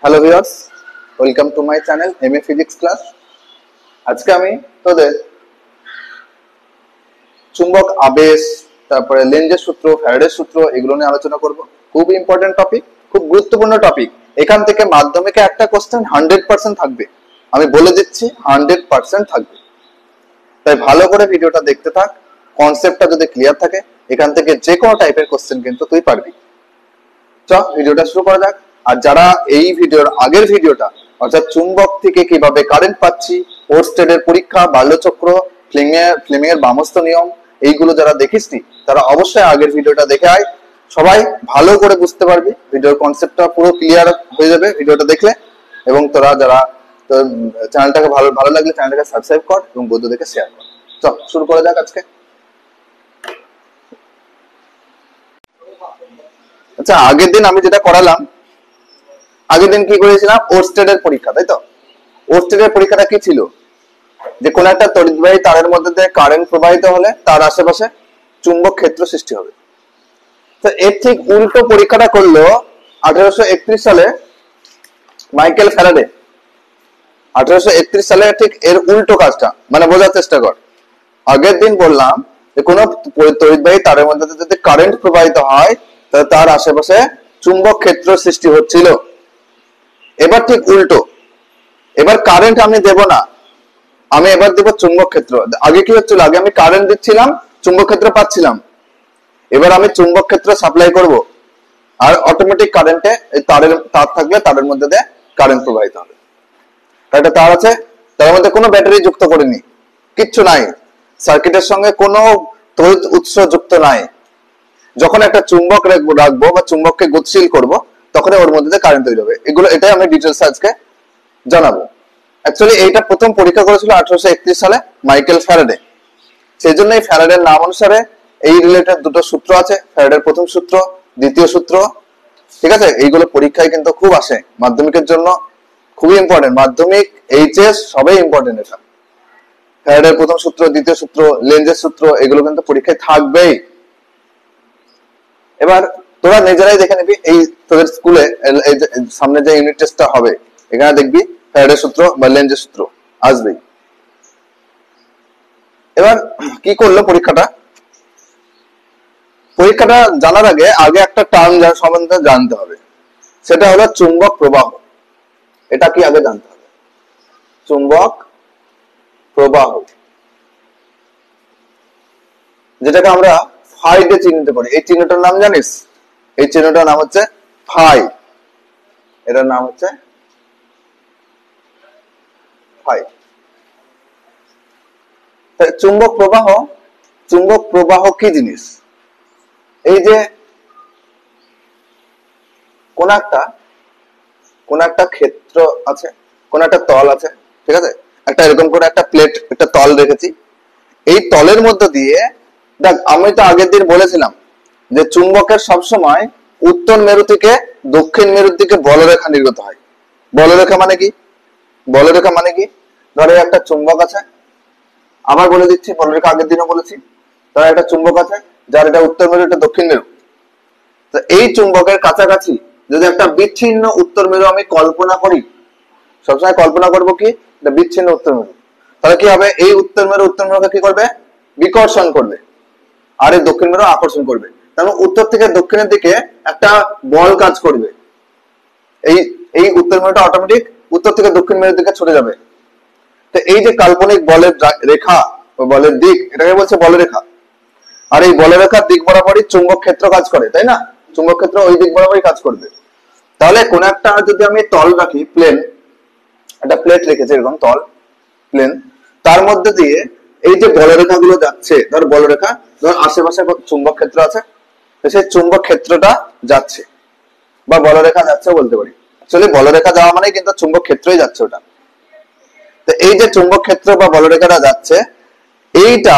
Hello viewers, welcome to my channel MA physics class. আজকে আমি তোদের চুম্বক আবেশ, তারপরে লেঞ্জের সূত্র, ফ্যারাডের সূত্র এগুলো নিয়ে আলোচনা করব। খুব ইম্পর্টেন্ট টপিক, খুব গুরুত্বপূর্ণ টপিক। এখান থেকে মাধ্যমিকে একটা কোশ্চেন 100% থাকবে, আমি বলে দিচ্ছি 100% থাকবে। তাই ভালো করে ভিডিওটা দেখতে থাক। কনসেপ্টটা যদি ক্লিয়ার থাকে, এখান থেকে যে কোনো টাইপের কোশ্চেন কিন্তু তুই পারবি। চল ভিডিওটা শুরু করা যাক। আর যারা এই ভিডিওর আগের ভিডিওটা অর্থাৎ চুম্বক থেকে কিভাবে কারেন্ট পাচ্ছি, ওরস্টেডের পরীক্ষা, বাল্যচক্র, ফ্লেমিং এর বামস্ত নিয়ম, এইগুলো যারা দেখিসনি তারা অবশ্যই আগের ভিডিওটা দেখে আয়। সবাই ভালো করে বুঝতে পারবি, ভিডিওর কনসেপ্টটা পুরো ক্লিয়ার হয়ে যাবে ভিডিওটা দেখলে। এবং তোরা যারা চ্যানেলটাকে ভালো লাগলে চ্যানেলটাকে সাবস্ক্রাইব কর এবং বন্ধুদেরকে শেয়ার কর। চল শুরু করা যাক আজকে। আচ্ছা, আগের দিন আমি যেটা করালাম, আগের দিন কি করেছিলাম, ওরস্টেডের পরীক্ষা, তাই তো? ওরস্টেডের পরীক্ষাটা কি ছিল, যে কোন একটা তড়িৎবাহী তারের মধ্যে দিয়ে কারেন্ট প্রবাহিত হলে তার আশেপাশে চুম্বক ক্ষেত্র সৃষ্টি হবে। তো এর ঠিক উল্টো পরীক্ষাটা করলো 1831 সালে মাইকেল ফ্যারাডে। 1831 সালে ঠিক এর উল্টো কাজটা, মানে বোঝার চেষ্টা কর। আগের দিন বললাম যে কোন তড়িৎবাহী তারের মধ্যে যদি কারেন্ট প্রবাহিত হয় তাহলে তার আশেপাশে চুম্বক ক্ষেত্র সৃষ্টি হচ্ছিল। এবার ঠিক উল্টো, এবার কারেন্ট আমি দেব না, আমি এবার দেব চুম্বক ক্ষেত্র। আগে কি হচ্ছিল, আগে আমি কারেন্ট দিচ্ছিলাম, চুম্বক ক্ষেত্র পাচ্ছিলাম। এবার আমি চুম্বক ক্ষেত্র সাপ্লাই করব, আর অটোমেটিক কারেন্টে তার থাকবে, তারের মধ্যে দিয়ে কারেন্ট প্রবাহিত হবে। একটা তার আছে, তার মধ্যে কোনো ব্যাটারি যুক্ত করিনি, কিচ্ছু নাই, সার্কিটের সঙ্গে কোনো তড়িৎ উৎস যুক্ত নাই। যখন একটা চুম্বক রাখবো বা চুম্বককে গতিশীল করব, তখন ওর মধ্যে দিয়ে কারেন্ট তৈরি হবে। এটাই আমি ডিটেলস আজকে জানাবো। অ্যাকচুয়ালি এইটা প্রথম পরীক্ষা করেছিল 1831 সালে মাইকেল ফ্যারাডে। সেই জন্য এই ফ্যারাডের নাম অনুসারে এই রিলেটেড দুটো সূত্র আছে, ফ্যারাডের প্রথম সূত্র, দ্বিতীয় সূত্র। ঠিক আছে, এইগুলো পরীক্ষায় কিন্তু খুব আসে, মাধ্যমিকের জন্য খুবই ইম্পর্টেন্ট। মাধ্যমিক, এইচএস সবই ইম্পর্টেন্ট। এটা ফ্যারাডের প্রথম সূত্র, দ্বিতীয় সূত্র, লেঞ্জের সূত্র, এগুলো কিন্তু পরীক্ষায় থাকবেই। এবার তোরা নিজেরাই দেখে নিবি, এই তোদের স্কুলে সামনে যে ইউনিট টেস্টটা হবে, এখানে দেখবি ফ্যারাডের সূত্র বা লেঞ্জের সূত্র আসবেই। এবার কি করলো পরীক্ষাটা জানার আগে একটা টার্ম সম্বন্ধে জানতে হবে, সেটা হলো চুম্বক প্রবাহ। এটা কি আগে জানতে হবে, চুম্বক প্রবাহ, যেটাকে আমরা ফাই দিয়ে চিহ্নিত করি। এই চিহ্নটার নাম জানিস? এই চিহ্নটার নাম হচ্ছে ফাই। এটার নাম হচ্ছে ফাই। চুম্বক প্রবাহ কি জিনিস? এই যে কোন একটা ক্ষেত্র আছে, কোন একটা তল আছে, ঠিক আছে, একটা এরকম করে একটা প্লেট, একটা তল রেখেছি। এই তলের মধ্যে দিয়ে, দেখ আমি তো আগের দিন বলেছিলাম যে চুম্বকের সবসময় উত্তর মেরু থেকে দক্ষিণ মেরুর দিকে বলরেখা নির্গত হয়। বলরেখা মানে কি? ধরো একটা চুম্বক আছে, আবার বলে দিচ্ছি, বলরেখা আগের দিনও বলেছি। ধরো একটা চুম্বক আছে যার এটা উত্তর মেরু, এটা দক্ষিণ মেরু। তো এই চুম্বকের কাছাকাছি যদি একটা বিচ্ছিন্ন উত্তর মেরু আমি কল্পনা করি, সবসময় কল্পনা করবো কি, এটা বিচ্ছিন্ন উত্তর মেরু, তাহলে কি হবে, এই উত্তর মেরুকে কি করবে, বিকর্ষণ করবে, আর এই দক্ষিণ মেরু আকর্ষণ করবে। তার মানে উত্তর থেকে দক্ষিণের দিকে একটা বল কাজ করবে। এই উত্তর মেরুটা অটোমেটিক উত্তর থেকে দক্ষিণ মেরুর দিকে ছুটে যাবে। তো এই যে কাল্পনিক বলের রেখা, বলের দিক, এটাকে বলছে বলরেখা। আর এই বলরেখার দিক বরাবরই চুম্বক ক্ষেত্র কাজ করে, তাই না? চুম্বক ক্ষেত্র ওই দিক বরাবরই কাজ করবে। তাহলে কোন একটা যদি আমি তল রাখি, প্লেন, একটা প্লেট রেখেছি এরকম তল, প্লেন, তার মধ্যে দিয়ে এই যে বলরেখা গুলো যাচ্ছে, ধর বলরেখা, ধর আশেপাশে চুম্বক ক্ষেত্র আছে, সেই চুম্বক ক্ষেত্রটা যাচ্ছে বা বলরেখা যাচ্ছে বলতে পারি। আসলে বলরেখা যাওয়া মানে কিন্তু চুম্বক ক্ষেত্রই যাচ্ছে ওটা। তো এই যে চুম্বক ক্ষেত্র বা বলরেখাটা যাচ্ছে, এইটা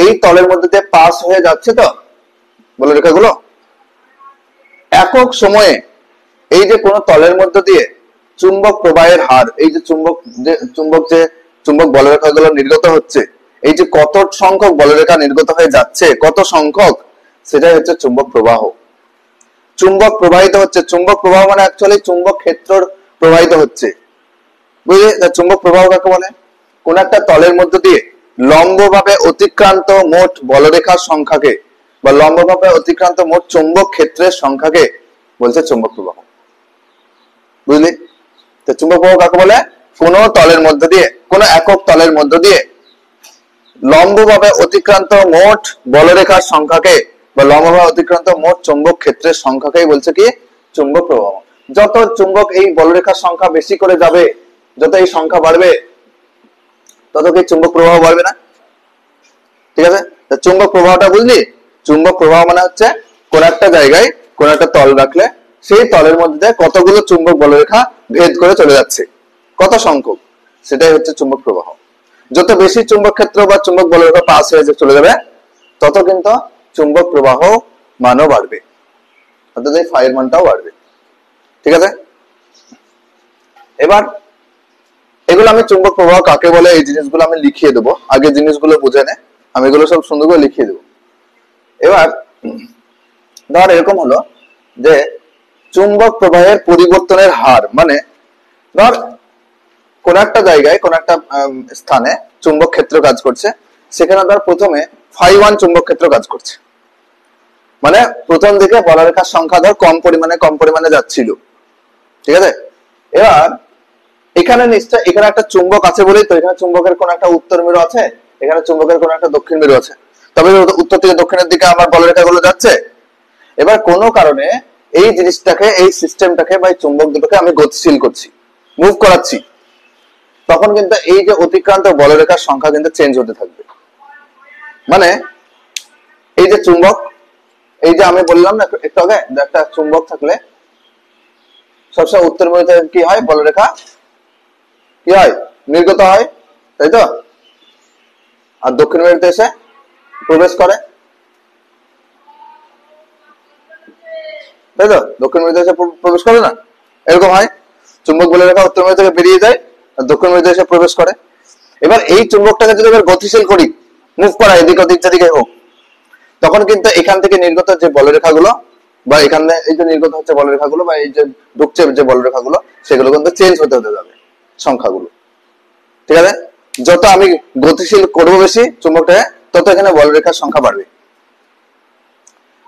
এই তলের মধ্যে দিয়ে পাস হয়ে যাচ্ছে, তো বলরেখাগুলো একক সময়ে এই যে কোন তলের মধ্যে দিয়ে চুম্বক প্রবাহের হার, এই যে চুম্বক বলরেখাগুলো নির্গত হচ্ছে, এই যে কত সংখ্যক বলরেখা নির্গত হয়ে যাচ্ছে, কত সংখ্যক, সেটাই হচ্ছে চুম্বক প্রবাহ। চুম্বক প্রবাহিত হচ্ছে, চুম্বক প্রবাহ মানে অ্যাকচুয়ালি চুম্বক ক্ষেত্র প্রবাহিত হচ্ছে, বুঝলে? চুম্বক প্রবাহ কাকে বলে? কোন একটা তলের মধ্য দিয়ে লম্বভাবে অতিক্রান্ত মোট বলরেখার সংখ্যাকে বা লম্বভাবে অতিক্রান্ত মোট চুম্বক ক্ষেত্রের সংখ্যাকে বলছে চুম্বক প্রবাহ, বুঝলি? তো চুম্বক প্রবাহ কাকে বলে? কোন তলের মধ্য দিয়ে, কোন একক তলের মধ্য দিয়ে লম্বভাবে অতিক্রান্ত মোট বলরেখার সংখ্যাকে বা লম্বভাবে অতিক্রান্ত মোট চুম্বক ক্ষেত্রের সংখ্যাকেই বলছে কি চুম্বক প্রবাহ। যত চুম্বক এই বলরেখার সংখ্যা বেশি করে যাবে, যত এই সংখ্যা বাড়বে, তত কি চুম্বক প্রবাহ বাড়বে না? ঠিক আছে, চুম্বক প্রবাহটা বুঝলি? চুম্বক প্রবাহ মানে হচ্ছে কোন একটা জায়গায় কোন একটা তল রাখলে সেই তলের মধ্যে কতগুলো চুম্বক বলরেখা ভেদ করে চলে যাচ্ছে, কত সংখ্যক, সেটাই হচ্ছে চুম্বক প্রবাহ। যত বেশি চুম্বক ক্ষেত্র বা চুম্বক বলরেখা পাস হয়ে চলে যাবে, তত কিন্তু চুম্বক প্রবাহ মানও বাড়বে, অর্থাৎ এই ফাইয়ের মানটাও বাড়বে। ঠিক আছে, এবার এগুলো আমি চুম্বক প্রবাহ কাকে বলে এই জিনিসগুলো আমি লিখিয়ে দেবো, আগে জিনিসগুলো বুঝে নে, আমি এগুলো সব সুন্দর করে লিখিয়ে দেবো। এবার ধর এরকম হলো যে চুম্বক প্রবাহের পরিবর্তনের হার, মানে ধর কোন একটা জায়গায় কোন একটা স্থানে চুম্বক ক্ষেত্র কাজ করছে, সেখানে ধর প্রথমে φ1 চুম্বক ক্ষেত্র কাজ করছে, মানে প্রথম দিকে বলরেখার সংখ্যা ধর কম পরিমাণে যাচ্ছিল। ঠিক আছে, এবার এখানে নিশ্চয় এখানে একটা চুম্বক আছে বলেই তো এখানে চুম্বকের কোন একটা উত্তর মেরু আছে, এখানে চুম্বকের কোন একটা দক্ষিণ মেরু আছে, তবে উত্তর থেকে দক্ষিণের দিকে আমার বলরেখাগুলো যাচ্ছে। এবার কোনো কারণে এই জিনিসটাকে, এই সিস্টেমটাকে বা চুম্বক দুটোকে আমি গতিশীল করছি, মুভ করাচ্ছি, তখন কিন্তু এই যে অতিক্রান্ত বলরেখার সংখ্যা কিন্তু চেঞ্জ হতে থাকবে। মানে এই যে চুম্বক, এই যে আমি বললাম না একটু আগে, একটা চুম্বক থাকলে সবসময় উত্তর মেরুতে কি হয়, বলরেখা কি হয়, নির্গত হয়, তাই তো? আর দক্ষিণ মেরুতে এসে প্রবেশ করে, তাই তো? দক্ষিণ মেরুতে এসে প্রবেশ করে না, এরকম হয়। চুম্বক বলরেখা উত্তর মেরু থেকে বেরিয়ে যায় আর দক্ষিণ মেরুতে এসে প্রবেশ করে। এবার এই চুম্বকটাকে যদি এবার গতিশীল করি, মুভ করা এদিক ওদিক যেদিকে হোক, তখন কিন্তু এখান থেকে নির্গত যে বলরেখাগুলো বা এখানে এই যে নির্গত হচ্ছে বলরেখাগুলো বা এই যে ঢুকছে যে বলরেখাগুলো, সেগুলো কিন্তু চেঞ্জ হতে যাবে সংখ্যাগুলো। ঠিক আছে, যত আমি গতিশীল করবো বেশি চুম্বকটাকে, তত এখানে বলরেখার সংখ্যা বাড়বে।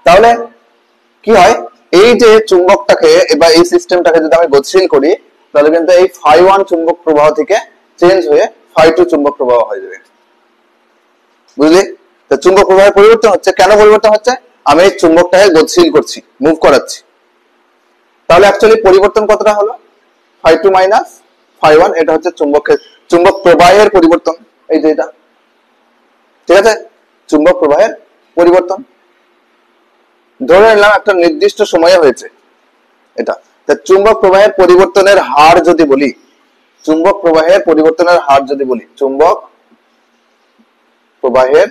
তাহলে কি হয়, এই যে চুম্বকটাকে বা এই সিস্টেমটাকে যদি আমি গতিশীল করি, তাহলে কিন্তু এই φ1 চুম্বক প্রবাহ থেকে চেঞ্জ হয়ে φ2 চুম্বক প্রবাহ হয়ে যাবে, বুঝলি? তো চুম্বক প্রবাহের পরিবর্তন হচ্ছে, কেন পরিবর্তন হচ্ছে? আমি এই চুম্বকটাকে গতিশীল করছি, মুভ করাচ্ছি। তাহলে অ্যাকচুয়ালি পরিবর্তন কতটা হলো, φ2 মাইনাস φ1, এটা হচ্ছে চুম্বক প্রবাহের পরিবর্তন, এই যে এটা। ঠিক আছে, চুম্বক প্রবাহের পরিবর্তন ধরে নিলাম একটা নির্দিষ্ট সময়ে হয়েছে এটা। চুম্বক প্রবাহের পরিবর্তনের হার যদি বলি, চুম্বক প্রবাহের পরিবর্তনের হার যদি বলি, চুম্বক প্রবাহের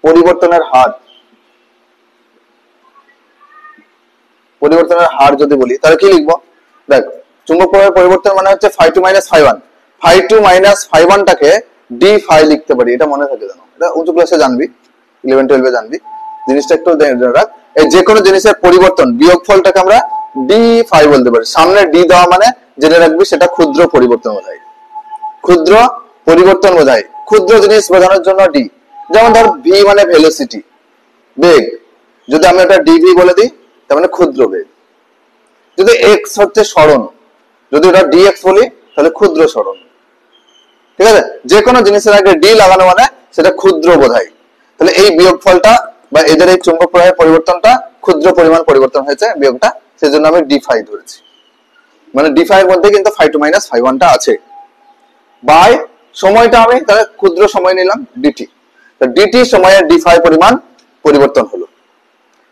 পরিবর্তনের হার যদি বলি, তাহলে কি লিখবো? দেখ, চুম্বক প্রবাহের পরিবর্তন মানে হচ্ছে φ2 মাইনাস φ1, φ2 মাইনাস φ1 টাকে ডি ফাই লিখতে পারি, এটা মনে থাকে জানো, এটা উঁচু ক্লাসে জানবি, 11-12 জানবি জিনিসটা, একটু রাখ। এই যে কোনো জিনিসের পরিবর্তন বিয়োগফলটাকে আমরা ডি ফাই বলতে পারি, সামনে ডি দেওয়া মানে জেনে রাখবি সেটা ক্ষুদ্র পরিবর্তন বোঝায়, ক্ষুদ্র পরিবর্তন বোঝায়, ক্ষুদ্র জিনিস বোঝানোর জন্য ডি। যেমন ধর ভি মানে ভেলোসিটি, বেগ, যদি আমি এটা ডিভি বলে দিই তার মানে ক্ষুদ্র বেগ। যদি এক্স হচ্ছে সরণ, যদি ওটা ডিএক্স বলি তাহলে ক্ষুদ্র সরণ। ঠিক আছে, যে কোনো জিনিসের আগে ডি লাগানো মানে সেটা ক্ষুদ্র বোঝায়। তাহলে এই বিয়োগফলটা বা এদের এই চুম্বক প্রবাহের পরিবর্তনটা ক্ষুদ্র পরিমাণ পরিবর্তন হয়েছে বিয়োগটা, সেজন্য আমি ডি ফাই ধরেছি। মানে ডি ফাই এর মধ্যে কিন্তু φ2 মাইনাস φ1 টা আছে। বাই সময়টা আমি তাহলে ক্ষুদ্র সময় নিলাম ডিটি, ডিটি সময়ে ডি ফাই পরিমাণ পরিবর্তন হলো,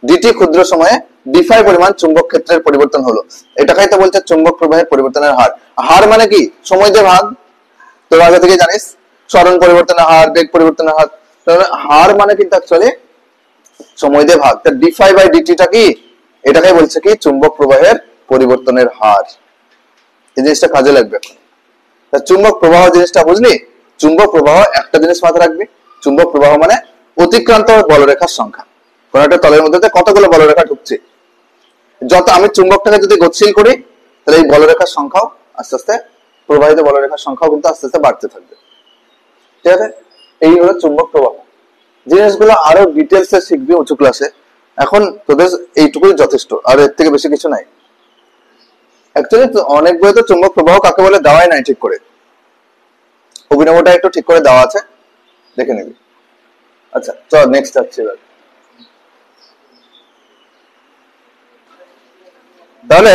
ডিটি ক্ষুদ্র সময়ে ডি ফাই পরিমাণ চুম্বক ক্ষেত্রের পরিবর্তন হলো। এটাকেই তো বলছে চুম্বক প্রবাহের পরিবর্তনের হার। হার মানে কি? সময় দিয়ে ভাগ, তোর আগে থেকে জানিস, সরণ পরিবর্তনের হার, বেগ পরিবর্তনের হার। হার মানে কিন্তু অ্যাকচুয়ালি সময় দিয়ে ভাগ। ডি ফাই বাই ডিটিটা কি? এটাকেই বলছে কি চুম্বক প্রবাহের পরিবর্তনের হার। এই জিনিসটা কাজে লাগবে এখন। চুম্বক প্রবাহ জিনিসটা বুঝলি? চুম্বক প্রবাহ একটা জিনিস মাথায় রাখবি, চুম্বক প্রবাহ মানে অতিক্রান্ত বলরেখার সংখ্যা। কোন একটা তলের মধ্যে কতগুলো বলরেখা ঢুকছে। যত আমি চুম্বকটাকে যদি গতিশীল করি তাহলে এই বলরেখার সংখ্যাও আস্তে আস্তে, প্রবাহিত বলরেখার সংখ্যাও কিন্তু আস্তে আস্তে বাড়তে থাকবে। ঠিক আছে, এই হলো চুম্বক প্রবাহ। জিনিসগুলো আরো ডিটেলসে শিখবি উঁচু ক্লাসে, এখন তোদের এইটুকুই যথেষ্ট, আর এর থেকে বেশি কিছু নাই। অ্যাকচুয়ালি অনেক বইতে চুম্বক প্রবাহ কাকে বলে দেওয়াই নাই ঠিক করে, অভিনবটা একটু ঠিক করে দেওয়া আছে, দেখে নিবি। আচ্ছা চল নেক্সট আসছে এবার। তাহলে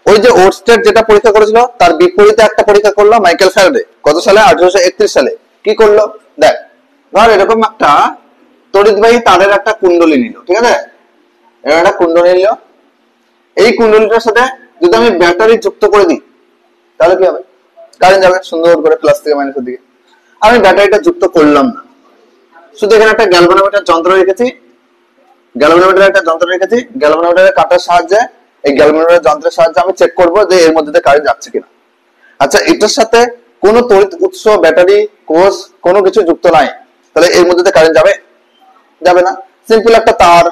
ওই যে ওরস্টেড যেটা পরীক্ষা করেছিল তার বিপরীতে একটা পরীক্ষা করলো মাইকেল ফ্যারাডে কত সালে, 1831 সালে। কি করলো দেখ, ধর এরকম একটা তড়িৎবাহী তারের একটা কুণ্ডলী নিল, ঠিক আছে, এরকম একটা কুণ্ডলী নিল। এই কুণ্ডলীটার সাথে যদি আমি ব্যাটারি যুক্ত করে দিই তাহলে কি হবে, কারেন্ট যাবে সুন্দর করে প্লাস থেকে মাইনাসের দিকে। আমি ব্যাটারিটা যুক্ত করলাম না, শুধু এখানে একটা গ্যালভানোমিটার যন্ত্র রেখেছি, গ্যালভানোমিটারের কাঁটার সাহায্যে, এই গ্যালভানোমিটার যন্ত্রের সাহায্যে আমি চেক করবো যে এর মধ্যে কারেন্ট যাচ্ছে কিনা। আচ্ছা এটার সাথে কোনো তড়িৎ উৎস, ব্যাটারি, কোষ কোনো কিছু যুক্ত নাই, তাহলে এর মধ্যে কারেন্ট যাবে? যাবে না। সিম্পল একটা তার,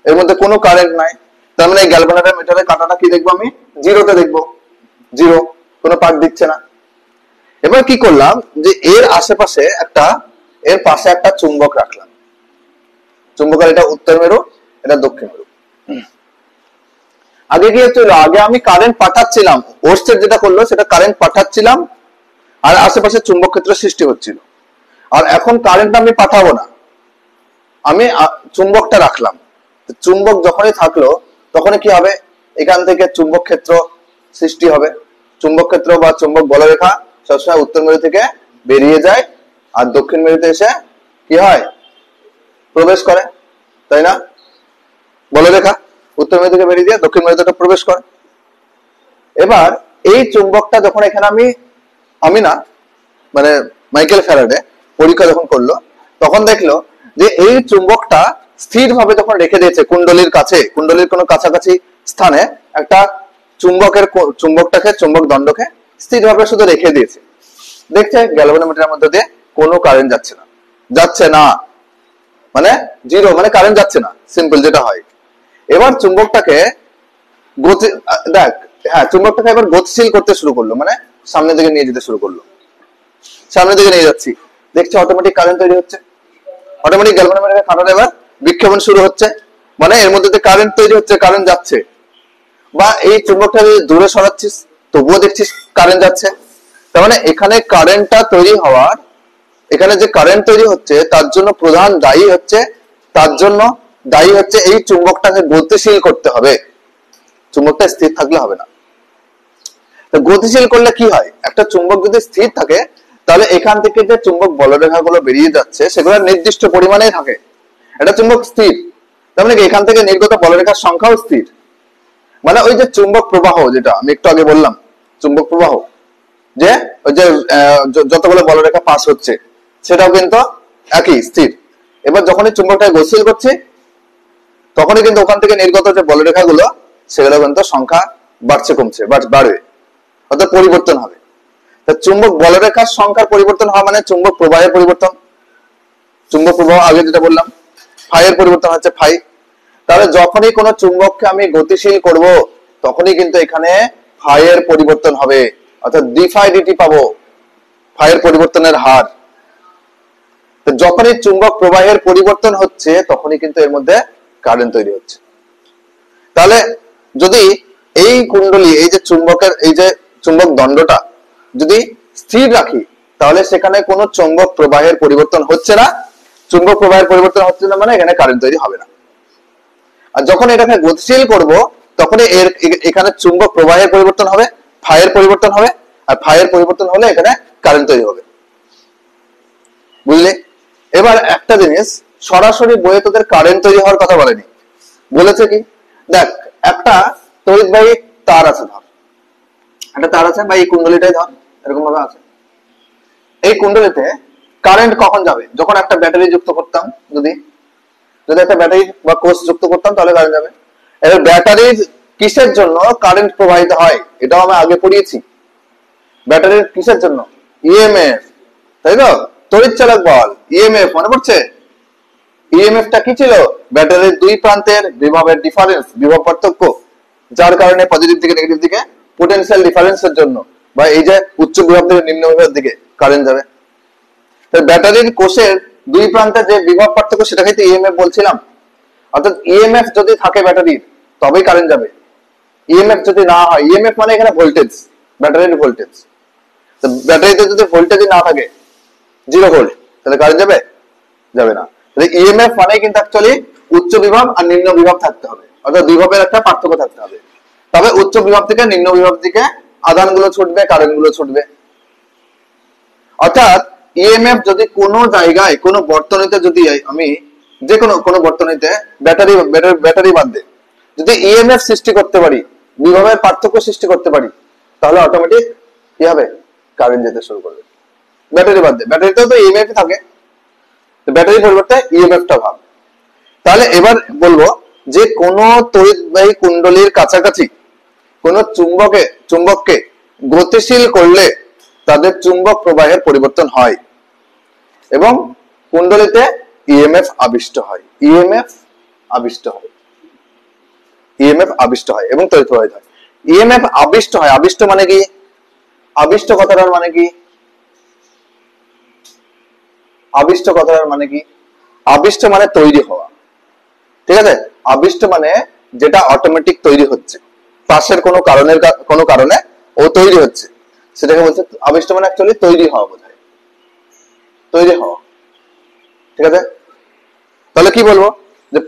এর মধ্যে কোনো কারেন্ট নাই, তার মানে এই গ্যালভানোমিটারের কাঁটাটা কি দেখবো আমি, জিরোতে দেখবো, জিরো, কোনো পার্ট দিচ্ছে না। এবার কি করলাম যে এর আশেপাশে একটা, এর পাশে একটা চুম্বক রাখলাম। চুম্বকের এটা উত্তর মেরু, এটা দক্ষিণ মেরু। আগে কি হচ্ছিল, আগে আমি কারেন্ট পাঠাচ্ছিলাম, ওরস্টেড যেটা করলো সেটা কারেন্ট পাঠাচ্ছিলাম আর আশেপাশে চুম্বক ক্ষেত্র সৃষ্টি হচ্ছিল। আর এখন কারেন্ট আমি পাঠাবো না, আমি চুম্বকটা রাখলাম। চুম্বক যখনই থাকলো তখনই কি হবে, এখান থেকে চুম্বক ক্ষেত্র সৃষ্টি হবে। চুম্বক ক্ষেত্র বা চুম্বক বলরেখা সবসময় উত্তর মেরু থেকে বেরিয়ে যায় আর দক্ষিণ মেরুতে এসে কি হয়, প্রবেশ করে, তাই না? বলরেখা উত্তর মেরু থেকে বেরিয়ে দিয়ে দক্ষিণ মেরুতে প্রবেশ করে। এবার এই চুম্বকটা যখন এখানে আমি না মানে মাইকেল ফ্যারাডে পরীক্ষা যখন করলো তখন দেখলো যে এই চুম্বকটা স্থির ভাবে যখন রেখে দিয়েছে কুণ্ডলীর কাছে, কুণ্ডলীর কোনো কাছাকাছি স্থানে একটা চুম্বকটাকে, চুম্বক দণ্ডকে স্থির ভাবে শুধু রেখে দিয়েছে। দেখছে গ্যালভানোমিটারের মধ্যে দিয়ে কোনো কারেন্ট যাচ্ছে না, মানে জিরো, মানে কারেন্ট যাচ্ছে না, সিম্পল যেটা হয়। এবার চুম্বকটাকে চুম্বকটাকে এবার গতিশীল করতে শুরু করলো, মানে সামনের দিকে নিয়ে যেতে শুরু করলো। সামনের দিকে নিয়ে যাচ্ছি, দেখছে অটোমেটিক কারেন্ট তৈরি হচ্ছে, অটোমেটিক গ্যালভানোমিটারের কাঁটাটা এবার বিক্ষেপণ শুরু হচ্ছে, মানে এর মধ্যে কারেন্ট তৈরি হচ্ছে, কারেন্ট যাচ্ছে। বা এই চুম্বকটা দূরে সরাচ্ছিস তবুও দেখছিস কারেন্ট যাচ্ছে। তার মানে এখানে কারেন্টটা তৈরি হওয়ার, এখানে যে কারেন্ট তৈরি হচ্ছে তার জন্য প্রধান দায়ী হচ্ছে, এই চুম্বকটাকে গতিশীল করতে হবে। চুম্বকটা স্থির থাকলে হবে না। গতিশীল করলে কি হয়, একটা চুম্বক যদি স্থির থাকে তাহলে এখান থেকে যে চুম্বক বলরেখাগুলো বেরিয়ে যাচ্ছে সেগুলো নির্দিষ্ট পরিমাণেই থাকে। এটা চুম্বক স্থির, তার মানে এখান থেকে নির্গত বলরেখার সংখ্যাও স্থির। মানে ওই যে চুম্বক প্রবাহ, যেটা আমি একটু আগে বললাম, চুম্বক প্রবাহ যে ওই যে যতগুলো বলরেখা পাস হচ্ছে সেটাও কিন্তু একই স্থির। এবার যখনই চুম্বকটাকে গতিশীল করছি তখনই কিন্তু ওখান থেকে নির্গত যে বলরেখাগুলো সেগুলো কিন্তু সংখ্যা বাড়ছে কমছে, বাড়বে, অর্থাৎ পরিবর্তন হবে। চুম্বক বলরেখার সংখ্যার পরিবর্তন হওয়া মানে চুম্বক প্রবাহের পরিবর্তন। চুম্বক প্রবাহ আগে যেটা বললাম ফাইয়ের পরিবর্তন হচ্ছে ফাই। তাহলে যখনই কোনো চুম্বককে আমি গতিশীল করব তখনই কিন্তু এখানে ফাইয়ের পরিবর্তন হবে, অর্থাৎ ডি ফাই ডিটি পাবো, ফাইয়ের পরিবর্তনের হার। যখনই চুম্বক প্রবাহের পরিবর্তন হচ্ছে তখনই কিন্তু এর মধ্যে কারেন্ট তৈরি হচ্ছে। তাহলে যদি এই কুণ্ডলী, এই যে চুম্বকের, এই যে চুম্বক দণ্ডটা যদি স্থির রাখি তাহলে সেখানে কোনো চুম্বক প্রবাহের পরিবর্তন হচ্ছে না। চুম্বক প্রবাহের পরিবর্তন হচ্ছে না মানে এখানে কারেন্ট তৈরি হবে না। আর যখন এটাকে গতিশীল করব তখন এখানে চুম্বক প্রবাহের পরিবর্তন হবে, ফাইয়ের পরিবর্তন হবে, আর ফাইয়ের পরিবর্তন হলে এখানে কারেন্ট তৈরি হবে। বুঝলি? এবার একটা জিনিস, সরাসরি বইয়ে তোদের কারেন্ট তৈরি হওয়ার কথা বলেনি, বলেছে কি, দেখ একটা তড়িৎবাহী তার আছে, ধর একটা তার আছে বা এই কুণ্ডলীটাই ধর এরকম ভাবে আছে। এই কুণ্ডলীতে কারেন্ট কখন যাবে, যখন একটা ব্যাটারি যুক্ত করতাম, যদি একটা ব্যাটারি বা কোষ যুক্ত করতাম তাহলে কারেন্ট যাবে। এবার ব্যাটারির কিসের জন্য কারেন্ট প্রবাহিত হয় এটাও আমি আগে পড়িয়েছি। ব্যাটারির কিসের জন্য, ইএমএফ, তাই তো, তড়িৎ চালক বল, ইএমএফ মনে পড়ছে? ইএমএফটা কি ছিল? ব্যাটারির দুই প্রান্তের বিভবের ডিফারেন্স, বিভব পার্থক্য, যার কারণে পজিটিভ থেকে নেগেটিভ দিকে পোটেনশিয়াল ডিফারেন্সের জন্য বা এই যে উচ্চ বিভব থেকে নিম্ন বিভবের দিকে কারেন্ট যাবে। ব্যাটারির কোষের দুই প্রান্তে যে বিভব পার্থক্য সেটাকে তো ইএমএফ বলছিলাম। অর্থাৎ ইএমএফ যদি থাকে ব্যাটারির তবেই কারেন্ট যাবে। ইএমএফ যদি না হয়, ইএমএফ মানে এখানে ভোল্টেজ, ব্যাটারির ভোল্টেজ। তো ব্যাটারিতে যদি ভোল্টেজই না থাকে 0 ভোল্ট, তাহলে কারেন্ট যাবে? যাবে না। তাহলে ইএমএফ মানে কিন্তু অ্যাকচুয়ালি উচ্চ বিভব আর নিম্ন বিভব থাকতে হবে, অর্থাৎ বিভবের একটা পার্থক্য থাকতে হবে, তবে উচ্চ বিভব থেকে নিম্ন বিভব দিকে আধানগুলো ছুটবে, কারেন্টগুলো ছুটবে। অর্থাৎ ইএমএফ যদি কোনো জায়গায় কোনো বর্তনীতে, যদি আমি যে কোনো বর্তনীতে ব্যাটারি বাদ দিয়ে যদি ইএমএফ সৃষ্টি করতে পারি, বিভবের পার্থক্য সৃষ্টি করতে পারি, তাহলে অটোমেটিক কি হবে? কারেন্ট যেতে শুরু করবে। ব্যাটারি বাদ দিয়ে, ব্যাটারিতেও তো ইএমএফ থাকে, ব্যাটারি পরিবর্তে ইএমএফটা ভাব। তাহলে এবার বলবো যে কোন তড়িৎবাহী কুণ্ডলীর কাছাকাছি কোন চুম্বককে গতিশীল করলে তাদের চুম্বক প্রবাহের পরিবর্তন হয় এবং কুণ্ডলীতে ইএমএফ আবিষ্ট হয়। ইএমএফ আবিষ্ট হয়, ইএমএফ আবিষ্ট হয় এবং তড়িৎ প্রবাহিত হয়। ইএমএফ আবিষ্ট হয়, আবিষ্ট মানে কি? আবিষ্ট কথাটার মানে কি? আবিষ্ট কথাটার মানে কি? আবিষ্ট মানে তৈরি হওয়া, ঠিক আছে? আবিষ্ট মানে যেটা অটোমেটিক তৈরি হচ্ছে, পাশের কোনো কারণে ও তৈরি হচ্ছে, সেটাকে বলছে আবিষ্ট। মানে অ্যাকচুয়ালি তৈরি হওয়া বোঝায়, তৈরি হওয়া, ঠিক আছে? তাহলে কি বলবো যে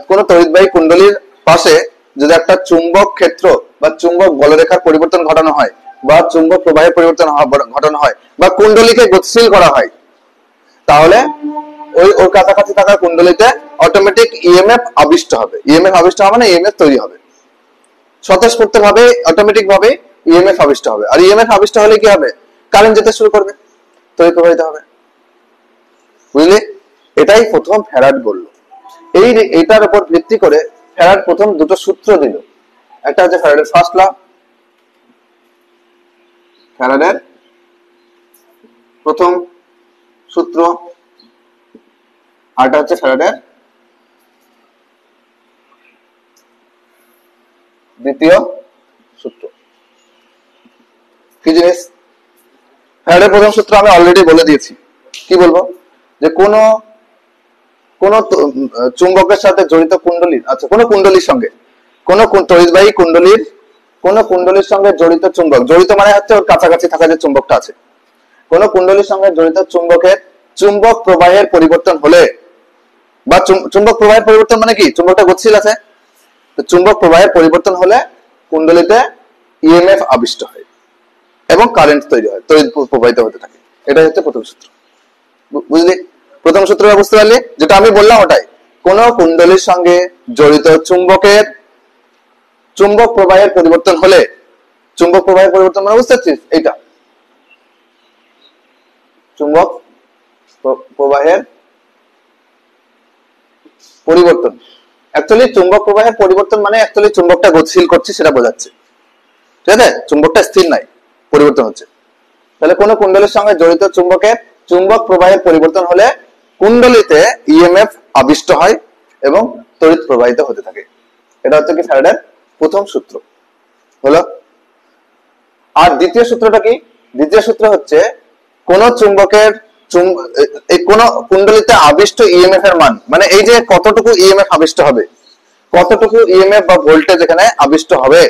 কোন তড়িৎবাহী কুণ্ডলীর পাশে যদি একটা চুম্বক ক্ষেত্র বা চুম্বক বলরেখার পরিবর্তন ঘটানো হয় বা চুম্বক প্রবাহের পরিবর্তন ঘটানো হয় বা কুণ্ডলীকে গতিশীল করা হয়, তাহলে ওর কাছাকাছি থাকা কুণ্ডলীতে অটোমেটিক ইএমএফ আবিষ্ট হবে। ইএমএফ আবিষ্ট হবে মানে ইএমএফ তৈরি হবে, স্বতঃস্ফূর্ত ভাবে অটোমেটিক ভাবে ইএমএফ আবিষ্ট হবে। আর ইএমএফ আবিষ্ট হলে কি হবে? কারেন্ট যেতে শুরু করবে, তড়িৎ প্রবাহিত হবে। বুঝলি? এটাই প্রথম ফ্যারাড বলল। এইটার উপর ভিত্তি করে ফ্যারাড প্রথম দুটো সূত্র দিল। একটা হচ্ছে ফ্যারাডের ফার্স্ট ল, ফ্যারাডের প্রথম সূত্র, আরটা হচ্ছে ফ্যারাডের দ্বিতীয় সূত্র। কি জিনিস? ফ্যারাডের প্রথম সূত্র আমি অলরেডি বলে দিয়েছি। কি বলবো? যে কোন চুম্বকের সাথে জড়িত কুণ্ডলীর, আচ্ছা কোন কুণ্ডলীর সঙ্গে, কোন তড়িৎবাহী কুণ্ডলীর সঙ্গে জড়িত চুম্বক, জড়িত মানে হচ্ছে ওর কাছাকাছি থাকা যে চুম্বকটা আছে, কোন কুণ্ডলীর সঙ্গে জড়িত চুম্বকের চুম্বক প্রবাহের পরিবর্তন হলে বা চুম্বক প্রবাহের পরিবর্তন মানে কি? চুম্বকটা গতিশীল আছে, তো চুম্বক প্রবাহের পরিবর্তন হলে কুণ্ডলীতে ইএমএফ আবিষ্ট হয় এবং কারেন্ট তৈরি হয়, তড়িৎ প্রবাহিত হতে থাকে। এটাই হচ্ছে প্রথম সূত্র। বুঝলি? প্রথম সূত্রটা বুঝতে পারলি? যেটা আমি বললাম ওটাই, কোন কুণ্ডলীর সঙ্গে জড়িত চুম্বকের চুম্বক প্রবাহের পরিবর্তন হলে, চুম্বক প্রবাহের পরিবর্তন মানে বুঝতে পারছিস? এইটা চুম্বক প্রবাহের পরিবর্তন। অ্যাকচুয়ালি চুম্বক প্রবাহের পরিবর্তন মানে অ্যাকচুয়ালি চুম্বকটা গতিশীল করছে সেটা বোঝাচ্ছে, ঠিক আছে? চুম্বকটা স্থির নাই, পরিবর্তন হচ্ছে। তাহলে কোন কুণ্ডলীর সঙ্গে জড়িত চুম্বকের চুম্বক প্রবাহের পরিবর্তন হলে কুণ্ডলীতে ইএমএফ আবিষ্ট হয় এবং তড়িৎ প্রবাহিত হতে থাকে। এটা হচ্ছে কি ফ্যারাডের প্রথম সূত্র হলো। আর দ্বিতীয় সূত্রটা কি? দ্বিতীয় সূত্র হচ্ছে কোন চুম্বকের কোন কুণ্ডলীতে আবিষ্ট ইএমএফ এর মান, মানে এই যে কতটুকু ইএমএফ আবিষ্ট হবে, কতটুকু ইএমএফ বা ভোল্টেজ এখানে আবিষ্ট হবে,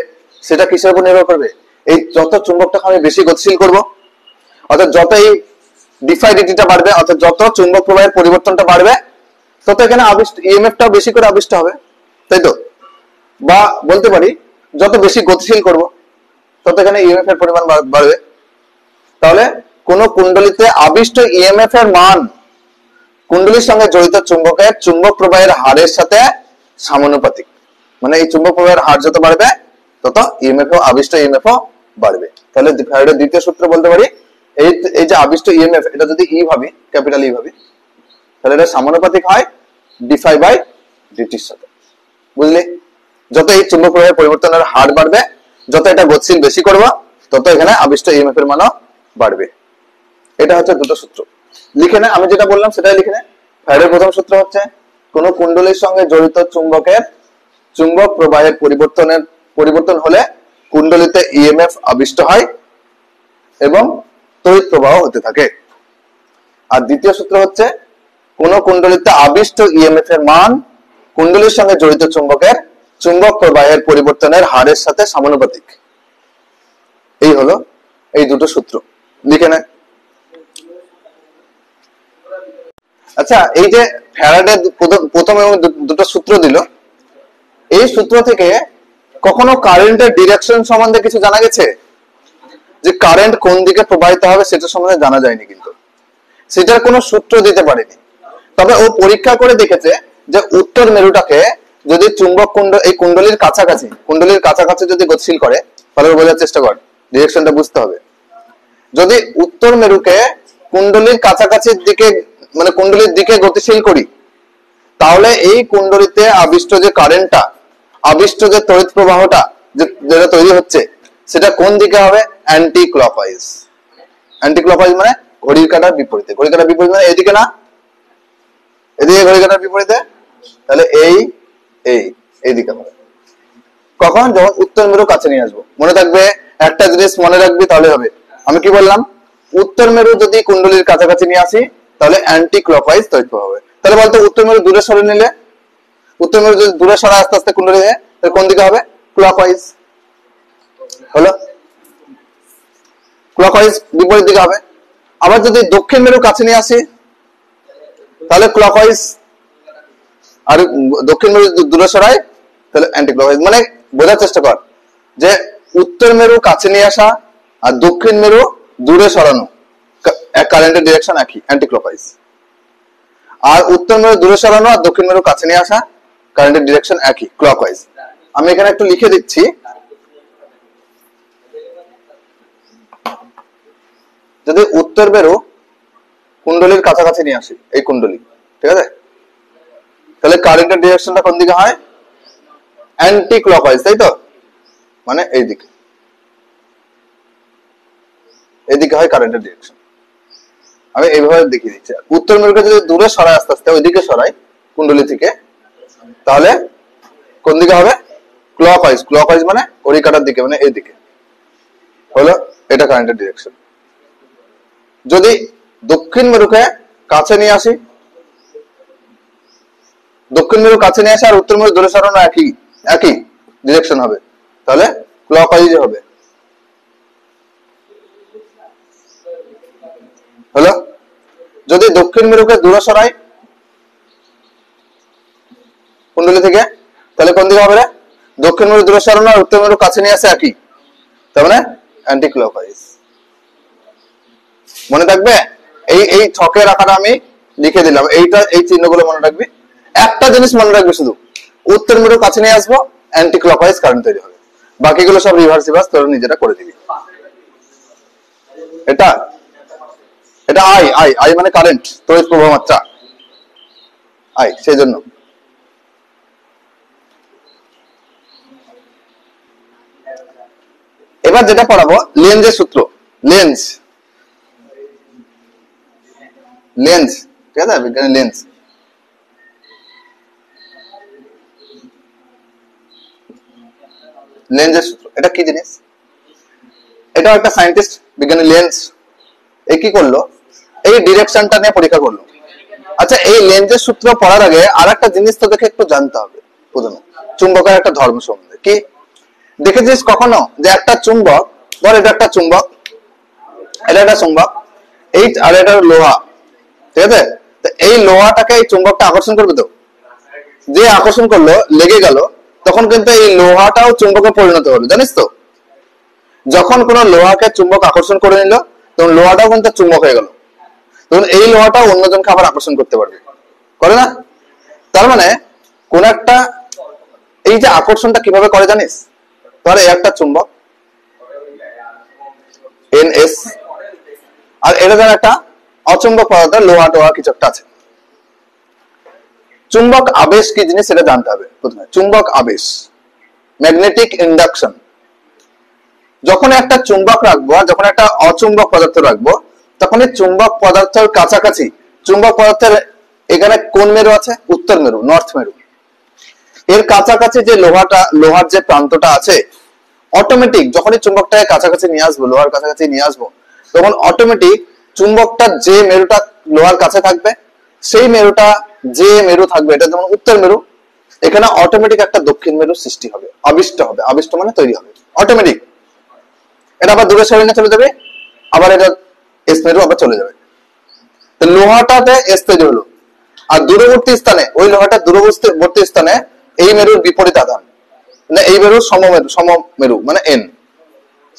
সেটা কিসের উপর নির্ভর করবে? এই যত চুম্বকটাকে আমি বেশি গতিশীল করব, অর্থাৎ যত এই ডিফাইডিটিটা বাড়বে, অর্থাৎ যত চুম্বক প্রবাহের পরিবর্তনটা বাড়বে, তত এখানে আবিষ্ট ইএমএফটাও বেশি করে আবিষ্ট হবে, তাই তো? বা বলতে পারি যত বেশি গতিশীল করব তত এখানে ইএমএফ এর পরিমাণ বাড়বে। তাহলে কোন কুণ্ডলীতে আবিষ্ট ইএমএফ এর মান কুণ্ডলীর সঙ্গে জড়িত চুম্বকের চুম্বক প্রবাহের হারের সাথে সমানুপাতিক। মানে এই চুম্বক প্রবাহের হার যত বাড়বে তত ইএমএফ ও আবিষ্ট ইএমএফ ও বাড়বে। তাহলে ফ্যারাডের দ্বিতীয় সূত্র বলতে পারি এই যে আবিষ্ট ইএমএফ, এটা যদি ই ভাবি, ক্যাপিটাল ই ভাবি, তাহলে এটা সমানুপাতিক হয় ডিফাই বাই ডিটির সাথে। বুঝলি? যত এই চুম্বক প্রবাহের পরিবর্তনের হার বাড়বে, যত এটা গতিশীল বেশি করব, তত এখানে আবিষ্ট ইএমএফ এর মানও বাড়বে। এটা হচ্ছে দুটো সূত্র। লিখে নে, আমি যেটা বললাম সেটাই লিখে নে। ফ্যারাডের প্রথম সূত্র হচ্ছে কোন কুণ্ডলীর সঙ্গে জড়িত চুম্বকের চুম্বক প্রবাহের পরিবর্তন হলে কুণ্ডলীতে ইএমএফ আবিষ্ট হয় এবং তড়িৎ প্রবাহ হতে থাকে। আর দ্বিতীয় সূত্র হচ্ছে কোন কুণ্ডলীতে আবিষ্ট ইএমএফ এর মান কুণ্ডলীর সঙ্গে জড়িত চুম্বকের চুম্বক প্রবাহের পরিবর্তনের হারের সাথে সমানুপাতিক। এই হলো এই দুটো সূত্র, লিখে নেয়। আচ্ছা, এই যে ফ্যারাডে প্রথম এবং দুটো সূত্র দিল, এই সূত্র থেকে কখনো কারেন্টের ডিরেকশন সম্বন্ধে কিছু জানা গেছে? যে কারেন্ট কোন দিকে প্রবাহিত হবে সেটা সম্বন্ধে জানা যায়নি, কিন্তু সেটার কোনো সূত্র দিতে পারেনি। তবে ও পরীক্ষা করে দেখেছে যে উত্তর মেরুটাকে যদি চুম্বক এই কুণ্ডলীর কাছাকাছি যদি গতিশীল করে, তাহলে বোঝার চেষ্টা কর, ডিরেকশনটা বুঝতে হবে। যদি উত্তর মেরুকে কুণ্ডলীর কাছাকাছির দিকে মানে কুণ্ডলীর দিকে গতিশীল করি, তাহলে এই কুণ্ডলীতে আবিষ্ট যে কারেন্টটা, আবিষ্ট যে তড়িৎ প্রবাহটা যেটা তৈরি হচ্ছে, সেটা কোন দিকে হবে? Anti clockwise. অ্যান্টি ক্লকওয়াইজ মানে ঘড়ির কাঁটার বিপরীতে। ঘড়ির কাঁটার বিপরীত মানে এইদিকে না, এদিকে ঘড়ির কাঁটার বিপরীতে, তাহলে এইদিকে হবে। কখন? যখন উত্তর মেরু কাছে নিয়ে আসবো। মনে থাকবে, একটা জিনিস মনে রাখবি তাহলে হবে। আমি কি বললাম? উত্তর মেরু যদি কুণ্ডলীর কাছাকাছি নিয়ে আসি তাহলে অ্যান্টি ক্লকওয়াইজ তড়িৎ প্রবাহ হবে। তাহলে বলতো উত্তর মেরু দূরে সরে নিলে, উত্তর মেরু যদি দূরে সরা আস্তে আস্তে কুণ্ডলী, তাহলে কোন দিকে হবে? ক্লকওয়াইজ। হলো? ক্লকওয়াইজ বিপরীত দিকে হবে। আবার যদি দক্ষিণ মেরু কাছে নিয়ে আসি তাহলে ক্লকওয়াইজ, আর দক্ষিণ মেরু দূরে সরাই তাহলে অ্যান্টি ক্লকওয়াইজ। মানে বোঝার চেষ্টা কর যে উত্তর মেরু কাছে নিয়ে আসা আর দক্ষিণ মেরু দূরে সরানো, কারেন্টের ডিরেকশন একই, অ্যান্টি ক্লকওয়াইজ। আর উত্তর মেরু দূরে সরানো আর দক্ষিণ মেরু কাছে নিয়ে আসা, কারেন্টের ডিরেকশন একই, ক্লকওয়াইজ। আমি এখানে একটু লিখে দিচ্ছি। যদি উত্তর মেরু কুণ্ডলীর কাছাকাছি নিয়ে আসি, এই কুণ্ডলী, ঠিক আছে, তাহলে কারেন্টের ডিরেকশনটা কোন দিকে হয়? অ্যান্টি ক্লকওয়াইজ, তাই তো? মানে এইদিকে, এইদিকে হয় কারেন্টের ডিরেকশন। আমি এইভাবে দেখিয়ে দিচ্ছি। উত্তর মেরুকে যদি দূরে সরাই, আস্তে আস্তে ওইদিকে সরাই কুণ্ডলী থেকে, তাহলে কোন দিকে হবে? ক্লকওয়াইজ। ক্লকওয়াইজ মানে ঘড়ির কাঁটার দিকে, মানে এইদিকে। হলো? এটা কারেন্টের ডিরেকশন। যদি দক্ষিণ মেরুকে কাছে নিয়ে আসি, দক্ষিণ মেরু কাছে নিয়ে আসে আর উত্তর মেরু দূরে সরানো, একই ডিরেকশন হবে, তাহলে ক্লকওয়াইজ হবে। হলো? যদি দক্ষিণ মেরুকে দূরে সরাই কুণ্ডলী থেকে, তাহলে কোন দিকে হবে? দক্ষিণ মেরু দূরে সরানো আর উত্তর মেরু কাছে নিয়ে আসে, একই, তার মানে অ্যান্টি ক্লকওয়াইজ। মনে থাকবে? এই ছকের আকারে আমি লিখে দিলাম। এই চিহ্নগুলো মনে রাখবি। একটা জিনিস মনে রাখবে, শুধু উত্তর মেরু কাছে নিয়ে আসবো, অ্যান্টি ক্লকওয়াইজ কারেন্ট তৈরি হবে। বাকিগুলো সব রিভার্সিভাস, তোরা নিজেরা করে দিবি। এটা আই মানে কারেন্ট, তড়িৎ প্রবাহ মাত্রা আই, সেই জন্য। এবার যেটা পড়াবো, লেন্সের সূত্র। লেন্স, ঠিক আছে, বিজ্ঞানের লেন্স। লেন্সের সূত্র এটা কি জিনিস? এটা একটা সায়েন্টিস্ট, বিজ্ঞানী লেন্স, এ কি করলো? এই ডিরেকশনটা নিয়ে পরীক্ষা করলো। আচ্ছা, এই লেন্সের সূত্র পড়ার আগে আর একটা জিনিস তো দেখে একটু জানতে হবে। প্রথমে চুম্বকের একটা ধর্ম সম্বন্ধে। কি দেখেছিস কখনো? যে একটা চুম্বক, ধর এটা একটা চুম্বক, এটা একটা চুম্বক, এই আর এটা লোহা, ঠিক আছে? এই লোহাটাকে এই চুম্বকটা আকর্ষণ করবে তো, যে আকর্ষণ করলো, লেগে গেল, তখন কিন্তু এই লোহাটাও চুম্বকে পরিণত হলো, জানিস তো? যখন কোন লোহাকে চুম্বক আকর্ষণ করে নিল, তখন লোহাটাও কিন্তু চুম্বক হয়ে গেল, তখন এই লোহাটাও অন্যজনকে আবার আকর্ষণ করতে পারবে, করে না? তার মানে কোন একটা, এই যে আকর্ষণটা কিভাবে করে জানিস? ধর এই একটা চুম্বক NS, আর এটা যেন একটা অচুম্বক পদার্থ, লোহা টোহা কিছু একটা আছে। চুম্বক আবেশ কি জিনিস সেটা জানতে হবে প্রথমে। চুম্বক আবেশ, ম্যাগনেটিক ইন্ডাকশন। যখন একটা চুম্বক রাখবো আর যখন একটা অচুম্বক পদার্থ রাখবো, তখন এই চুম্বক পদার্থের কাছাকাছি, চুম্বক পদার্থের এখানে কোন মেরু আছে? উত্তর মেরু, নর্থ মেরু। এর কাছাকাছি যে লোহার যে প্রান্তটা আছে, অটোমেটিক যখনই চুম্বকটাকে কাছাকাছি নিয়ে আসবো, লোহার কাছাকাছি নিয়ে আসবো, তখন অটোমেটিক চুম্বকটা যে মেরুটা লোহার কাছে থাকবে, সেই মেরুটা যে মেরু থাকবে, এটা যেমন উত্তর মেরু, এখানে অটোমেটিক একটা দক্ষিণ মেরু সৃষ্টি হবে, আবিষ্ট হবে। আবিষ্ট মানে তৈরি হবে অটোমেটিক। এটা আবার দূরে সরে চলে যাবে, আবার এটা এস মেরু আবার চলে যাবে। তো লোহাটাতে এস তৈরি হলো, আর দূরবর্তী স্থানে ওই লোহাটা দূরবর্তী স্থানে এই মেরুর বিপরীত আধান, মানে এই মেরুর সমমেরু মানে এন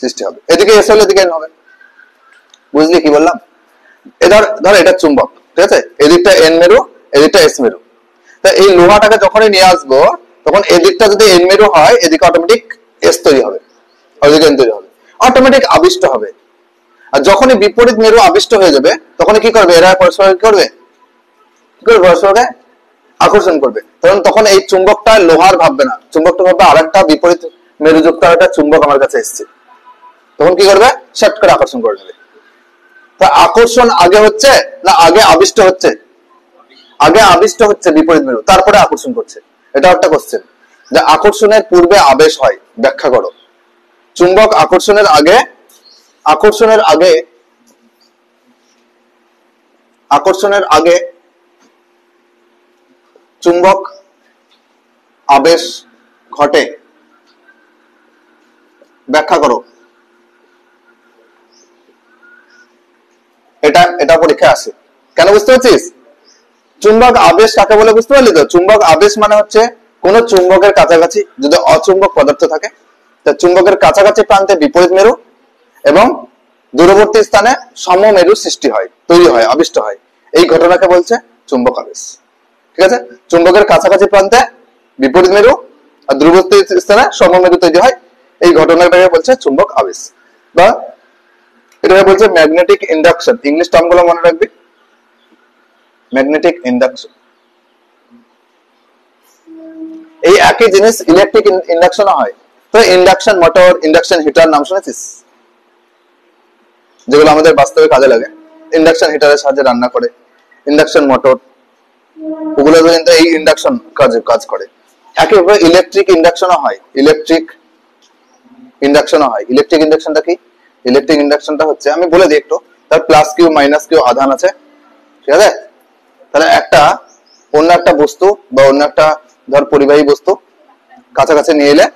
সৃষ্টি হবে। এদিকে এস হলে এদিকে এন হবে। বুঝলি কি বললাম? ধর এটা চুম্বক, ঠিক আছে, এদিকটা এন মেরু, এদিকটা এস মেরু। তা এই লোহাটাকে যখনই নিয়ে আসবো, তখন এদিকটা যদি এন মেরু হয়, এদিকে অটোমেটিক এস তৈরি হবে, ওইদিকে এন তৈরি হবে, অটোমেটিক আবিষ্ট হবে। আর যখনই বিপরীত মেরু আবিষ্ট হয়ে যাবে, তখন কি করবে? এরা পরস্পর কি করবে? পরস্পরকে আকর্ষণ করবে। তখন এই চুম্বকটা লোহার ভাববে না, চুম্বকটা ভাববে আরেকটা বিপরীত মেরুযুক্ত একটা চুম্বক আমার কাছে এসছে। তখন কি করবে? শর্ট করে আকর্ষণ করে নেবে। তা আকর্ষণ আগে হচ্ছে না আগে আবিষ্ট হচ্ছে? আগে আবিষ্ট হচ্ছে বিপরীত মেরু, তারপরে আকর্ষণ করছে। এটা একটা কোশ্চেন, যে আকর্ষণের পূর্বে আবেশ হয়, ব্যাখ্যা করো। চুম্বক আকর্ষণের আগে চুম্বক আবেশ ঘটে, ব্যাখ্যা করো। এটা পরীক্ষা আসে, কেন বুঝতে পারছিস? চুম্বক আবেশ কাকে বলে বুঝতে পারলি তো? চুম্বক আবেশ মানে হচ্ছে কোন চুম্বকের কাছাকাছি যদি অচুম্বক পদার্থ থাকে, তা চুম্বকের কাছাকাছি প্রান্তে বিপরীত মেরু এবং দূরবর্তী স্থানে সমমেরু সৃষ্টি হয়, তৈরি হয়, আবিষ্ট হয়। এই ঘটনাকে বলছে চুম্বক আবেশ। ঠিক আছে? চুম্বকের কাছাকাছি প্রান্তে বিপরীত মেরু আর দূরবর্তী স্থানে সমমেরু তৈরি হয়, এই ঘটনাটাকে বলছে চুম্বক আবেশ, বা এটাকে বলছে ম্যাগনেটিক ইন্ডাকশন। ইংলিশ টার্মগুলো মনে রাখবি, ম্যাগনেটিক ইন্ডাকশন। এই একই জিনিস ইলেকট্রিক ইন্ডাকশন হয়। তো ইন্ডাকশন মোটর, ইন্ডাকশন হিটার নাম শুনেছিস? যেগুলো আমাদের বাস্তবে কাজে লাগে। ইন্ডাকশন হিটারের সাহায্যে রান্না করে, ইন্ডাকশন মোটর, ওগুলো কিন্তু এই ইন্ডাকশন কাজ করে। একইভাবে ইলেকট্রিক ইন্ডাকশনও হয়। ইলেকট্রিক ইন্ডাকশনটা কি? ইলেকট্রিক ইন্ডাকশনটা হচ্ছে, আমি বলে দিই একটু, তার প্লাস কিউ মাইনাস কিউ আধান আছে, ঠিক আছে? তাহলে অন্য একটা বস্তু বা অন্য একটা ধর পরিবাহী বস্তু কাছাকাছি নিয়ে এলে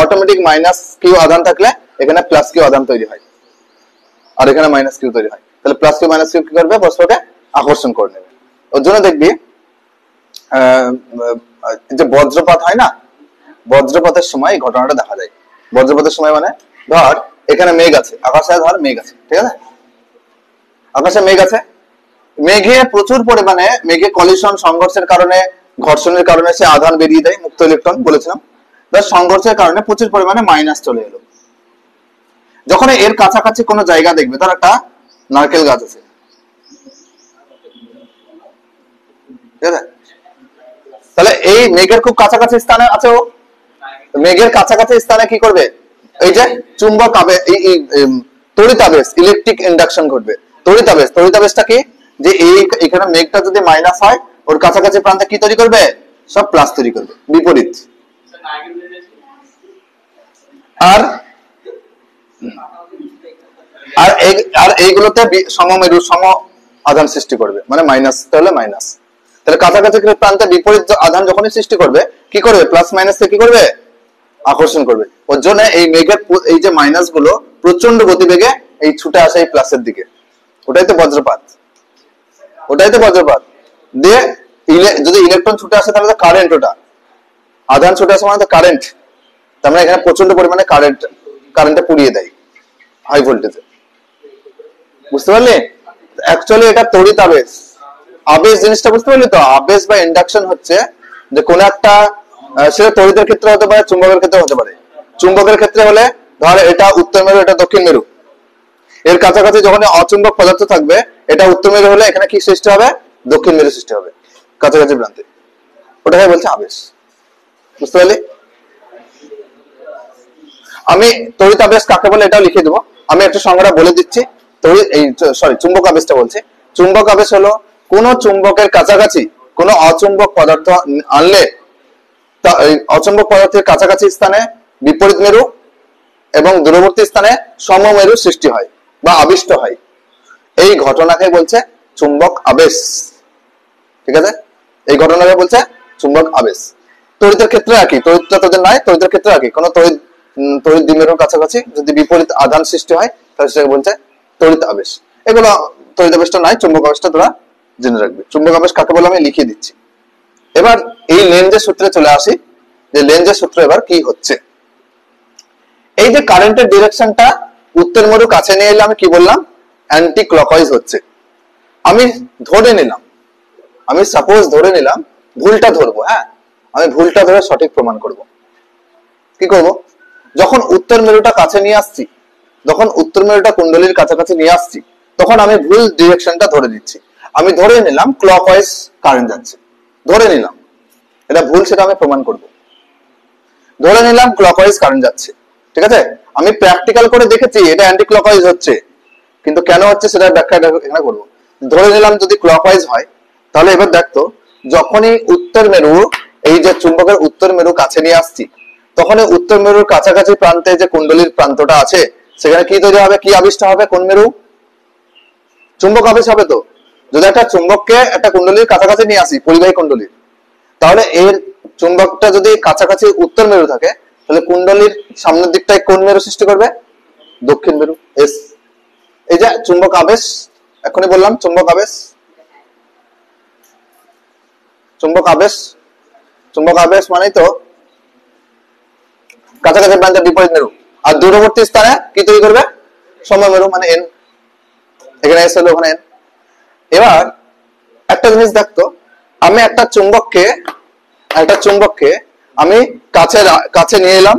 অটোমেটিক মাইনাস কিউ আধান থাকলে এখানে প্লাস কিউ আধান তৈরি হয়, আর এখানে মাইনাস কিউ তৈরি হয়। তাহলে প্লাস কিউ মাইনাস কিউ কি করবে? পরস্পরকে আকর্ষণ করে নেবে। ওর জন্য দেখবি যে বজ্রপাত হয় না, বজ্রপাতের সময় এই ঘটনাটা দেখা যায়। বজ্রপাতের সময় মানে ধর এখানে মেঘ আছে, আকাশে ধর মেঘ আছে, ঠিক আছে, আকাশে মেঘ আছে, মেঘে প্রচুর পরিমাণে মেঘে কলিশন, সংঘর্ষের কারণে, ঘর্ষণের কারণে সে আধান বেরিয়ে দেয়, মুক্ত ইলেকট্রন বলেছিলাম। সংঘর্ষের কারণে প্রচুর পরিমাণে মাইনাস চলে এলো। যখন এর কাছাকাছি কোনো জায়গা দেখবে, ধর একটা নারকেল গাছ আছে, ঠিক আছে, তাহলে এই মেঘের খুব কাছাকাছি স্থানে আছে, ও মেঘের কাছাকাছি স্থানে কি করবে? এই যে চুম্বক আবেশ, এই তড়িৎ আবেশ, ইলেকট্রিক ইন্ডাকশন ঘটবে। তড়িৎ আবেশটা কি? যে এখানে মেঘটা যদি মাইনাস হয়, ওর কাছাকাছি প্রান্তে কি তৈরি করবে? সব প্লাস তৈরি করবে, বিপরীত। আর এইগুলোতে সমমেরু সম আধান সৃষ্টি করবে, মানে মাইনাস তাহলে মাইনাস। তাহলে কাছাকাছি প্রান্তে বিপরীত আধান যখনই সৃষ্টি করবে, কি করবে? প্লাস মাইনাস কি করবে? আকর্ষণ করবে। ওর জন্য এই মেঘের এই যে মাইনাস গুলো প্রচন্ড গতিবেগে এই ছুটে আসে এই প্লাসের দিকে। ওটাই তো বজ্রপাত। দিয়ে যদি ইলেকট্রন ছুটে আসে তাহলে তো কারেন্ট, ওটা আধান ছুটে আসে মানে তো কারেন্ট। তার মানে এখানে প্রচন্ড পরিমাণে কারেন্টে পুড়িয়ে দেয় হাই ভোল্টেজে। বুঝতে পারলি? অ্যাকচুয়ালি এটা তড়িৎ আবেশ। আবেশ জিনিসটা বুঝতে পারলি তো? আবেশ বা ইন্ডাকশন হচ্ছে যে কোন একটা, সেটা তড়িতের ক্ষেত্রে হতে পারে, চুম্বকের ক্ষেত্রে হতে পারে। চুম্বকের ক্ষেত্রে হলে ধর এটা উত্তর মেরু, এটা দক্ষিণ মেরু, এর কাছাকাছি যখন অচুম্বক পদার্থ থাকবে, এটা উত্তর মেরু হলে এখানে কি সৃষ্টি হবে? দক্ষিণ মেরু সৃষ্টি হবে কাছাকাছি প্রান্তে। ওটাকে বলছে আবেশ। বুঝতে পারলি? আমি তড়িৎ আবেশ কাকে বলে এটাও লিখে দেবো। আমি একটা সংজ্ঞা বলে দিচ্ছি। চুম্বক আবেশটা বলছি। চুম্বক আবেশ হলো কোন চুম্বকের কাছাকাছি কোন অচুম্বক পদার্থ আনলে অচুম্বক পদার্থের কাছাকাছি স্থানে বিপরীত মেরু এবং দূরবর্তী স্থানে সমমেরু সৃষ্টি হয় বা আবিষ্ট হয়। এই ঘটনাকে বলছে চুম্বক আবেশ। ঠিক আছে, এই ঘটনাকে বলছে চুম্বক আবেশ। তড়িতের ক্ষেত্রে একই, তড়িৎটা তোদের নাই, তড়িতের ক্ষেত্রে একই। কোন তড়িৎ দ্বিমেরুর কাছাকাছি যদি বিপরীত আধান সৃষ্টি হয় তাহলে সেটাকে বলছে তড়িৎ আবেশ। এগুলো তড়িৎ আবেশটা নাই, চুম্বক আবেশটা তোরা জেনে রাখবি। চুম্বক আবেশ কাকে বলে আমি লিখিয়ে দিচ্ছি। এবার এই লেনজের সূত্রে চলে আসি, যে লেনজের সূত্র এবার কি হচ্ছে। এই যে কারেন্টের ডিরেকশনটা উত্তর মেরু কাছে নিয়ে এলে আমি কি বললাম, অ্যান্টি ক্লকওয়াইজ হচ্ছে। আমি ধরে নিলাম, আমি সাপোজ ধরে নিলাম, ভুলটা ধরবো, হ্যাঁ আমি ভুলটা ধরে সঠিক প্রমাণ করব। কি করব, যখন উত্তর মেরুটা কাছে নিয়ে আসছি, যখন উত্তর মেরুটা কুণ্ডলীর কাছাকাছি নিয়ে আসছি, তখন আমি ভুল ডিরেকশনটা ধরে নিচ্ছি। আমি ধরে নিলাম ক্লকওয়াইজ কারেন্ট যাচ্ছে, ধরে নিলাম, এটা ভুল সেটা আমি প্রমাণ করব। ধরে নিলাম ক্লকওয়াইজ কারেন্ট যাচ্ছে, ঠিক আছে, আমি প্র্যাকটিক্যাল করে দেখেছি এটা অ্যান্টি ক্লকওয়াইজ হচ্ছে, কিন্তু কেন হচ্ছে সেটা ব্যাখ্যা এখানে করবো। ধরে নিলাম যদি ক্লকওয়াইজ হয়, তাহলে এবার দেখতো যখনই উত্তর মেরু, এই যে চুম্বকের উত্তর মেরু কাছে নিয়ে আসছি, তখন উত্তর মেরুর কাছাকাছি প্রান্তে যে কুণ্ডলীর প্রান্তটা আছে সেখানে কি তৈরি হবে, কি আবিষ্ট হবে, কোন মেরু, চুম্বক আবেশ হবে। তো যদি একটা চুম্বককে একটা কুণ্ডলীর কাছাকাছি নিয়ে আসি, পরিবাহী কুণ্ডলীর, তাহলে এর চুম্বকটা যদি কাছাকাছি উত্তর মেরু থাকে, তাহলে কুণ্ডলীর সামনের দিকটায় কোন মেরু সৃষ্টি করবে, দক্ষিণ মেরু। এস, এই যে চুম্বক আবেশ, এখনই বললাম চুম্বক আবেশ, চুম্বক আবেশ, চুম্বক আবেশ মানে তো কাছাকাছি প্রান্তে বিপরীত মেরু, আর দূরবর্তী স্থানে কি তৈরি করবে, সমমেরু মানে এন। এখানে এস হলো, ওখানে এন। এবার একটা জিনিস দেখতো, আমি একটা চুম্বককে আমি কাছে নিয়ে এলাম,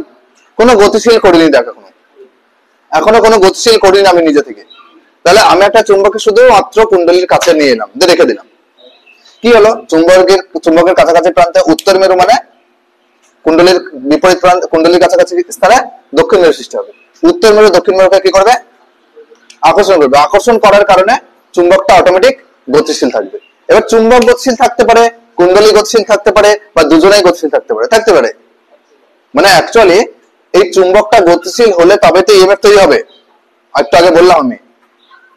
কোনো গতিশীল করিনি, দেখো এখনো কোনো গতিশীল করিনি আমি নিজে থেকে। তাহলে আমি একটা চুম্বককে শুধুমাত্র কুণ্ডলীর কাছে নিয়ে এলাম, রেখে দিলাম। কি হলো, চুম্বকের কাছাকাছি প্রান্তে উত্তর মেরু মানে কুণ্ডলীর বিপরীত প্রান্ত, কুণ্ডলীর কাছাকাছি স্থানে দক্ষিণ মেরু সৃষ্টি হবে। উত্তর মেরু দক্ষিণ মেরুকে কি করবে, আকর্ষণ করবে। আকর্ষণ করার কারণে চুম্বকটা অটোমেটিক গতিশীল থাকবে। এবার চুম্বক গতিশীল থাকতে পারে, কুণ্ডলী গতিশীল থাকতে পারে, বা দুজনেই গতিশীল থাকতে পারে। মানে অ্যাকচুয়ালি এই চুম্বকটা গতিশীল হলে তবে তো ইএমএফ তৈরি হবে, একটু আগে বললাম আমি।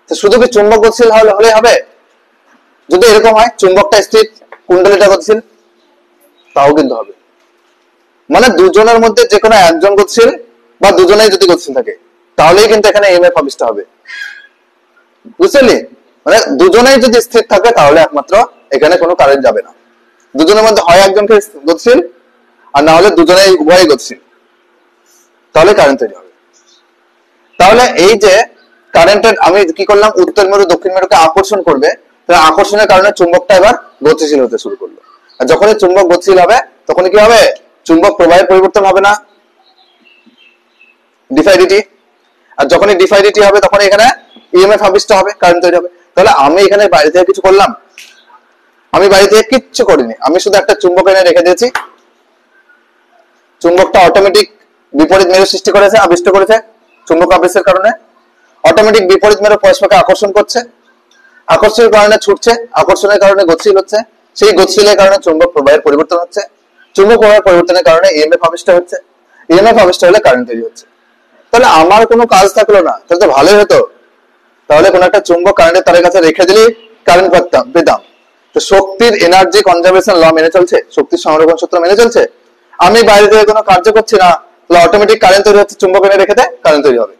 তো শুধু কি চুম্বক গতিশীল হলে হবে? যদি এরকম হয় চুম্বকটা স্থির, কুণ্ডলীটা গতিশীল, তাও কিন্তু হবে। মানে দুজনের মধ্যে যে কোনো একজন গতিশীল বা দুজনেই যদি গতিশীল থাকে, তাহলেই কিন্তু এখানে ইএমএফ আবিষ্ট হবে। বুঝলি, মানে দুজনেই যদি স্থির থাকে তাহলে একমাত্র এখানে কোনো কারেন্ট যাবে না। দুজনের মধ্যে হয় একজনকে গতিশীল, আর না হলে দুজনেই উভয়ই গতিশীল, তাহলে কারেন্ট তৈরি হবে। তাহলে এই যে কারেন্টের আমি কি করলাম, উত্তর মেরু দক্ষিণ মেরুকে আকর্ষণ করবে, তাহলে আকর্ষণের কারণে চুম্বকটা এবার গতিশীল হতে শুরু করলো। আর যখনই চুম্বক গতিশীল হবে তখন কি হবে, চুম্বক প্রবাহের পরিবর্তন হবে না, ডিফাইডিটি। আর যখনই ডিফাইডিটি হবে তখন এখানে ইএমএফ আবিষ্ট হবে, কারেন্ট তৈরি হবে। তাহলে আমি এখানে বাইরে থেকে কিছু করলাম, আমি বাইরে থেকে কিচ্ছু করিনি, আমি শুধু একটা চুম্বক এনে রেখে দিয়েছি। চুম্বকটা অটোমেটিক বিপরীত মেরু সৃষ্টি করেছে, আবিষ্ট করেছে। চুম্বক আবেশের কারণে অটোমেটিক বিপরীত মেরু পরস্পরকে আকর্ষণ করছে, আকর্ষণের কারণে ছুটছে, আকর্ষণের কারণে গতিশীল হচ্ছে, সেই গতিশীলের কারণে চুম্বক প্রবাহের পরিবর্তন হচ্ছে, চুম্বক প্রবাহের পরিবর্তনের কারণে ইএমএফ আবিষ্ট হচ্ছে, ইএমএফ আবিষ্ট হলে কারেন্ট তৈরি হচ্ছে। তাহলে আমার কোনো কাজ থাকলো না, তাহলে তো ভালোই হতো। তাহলে কোন একটা চুম্বক কারেন্টের তারের কাছে রেখে দিলেই কারেন্ট পেতাম। তো শক্তির এনার্জি কনজারভেশন ল মেনে চলছে, শক্তির সংরক্ষণ সূত্র মেনে চলছে। আমি বাইরে থেকে কোনো কার্য করছি না, তাহলে অটোমেটিক কারেন্ট তৈরি হচ্ছে। চুম্বক এনে রেখে দে, কারেন্ট তৈরি হবে।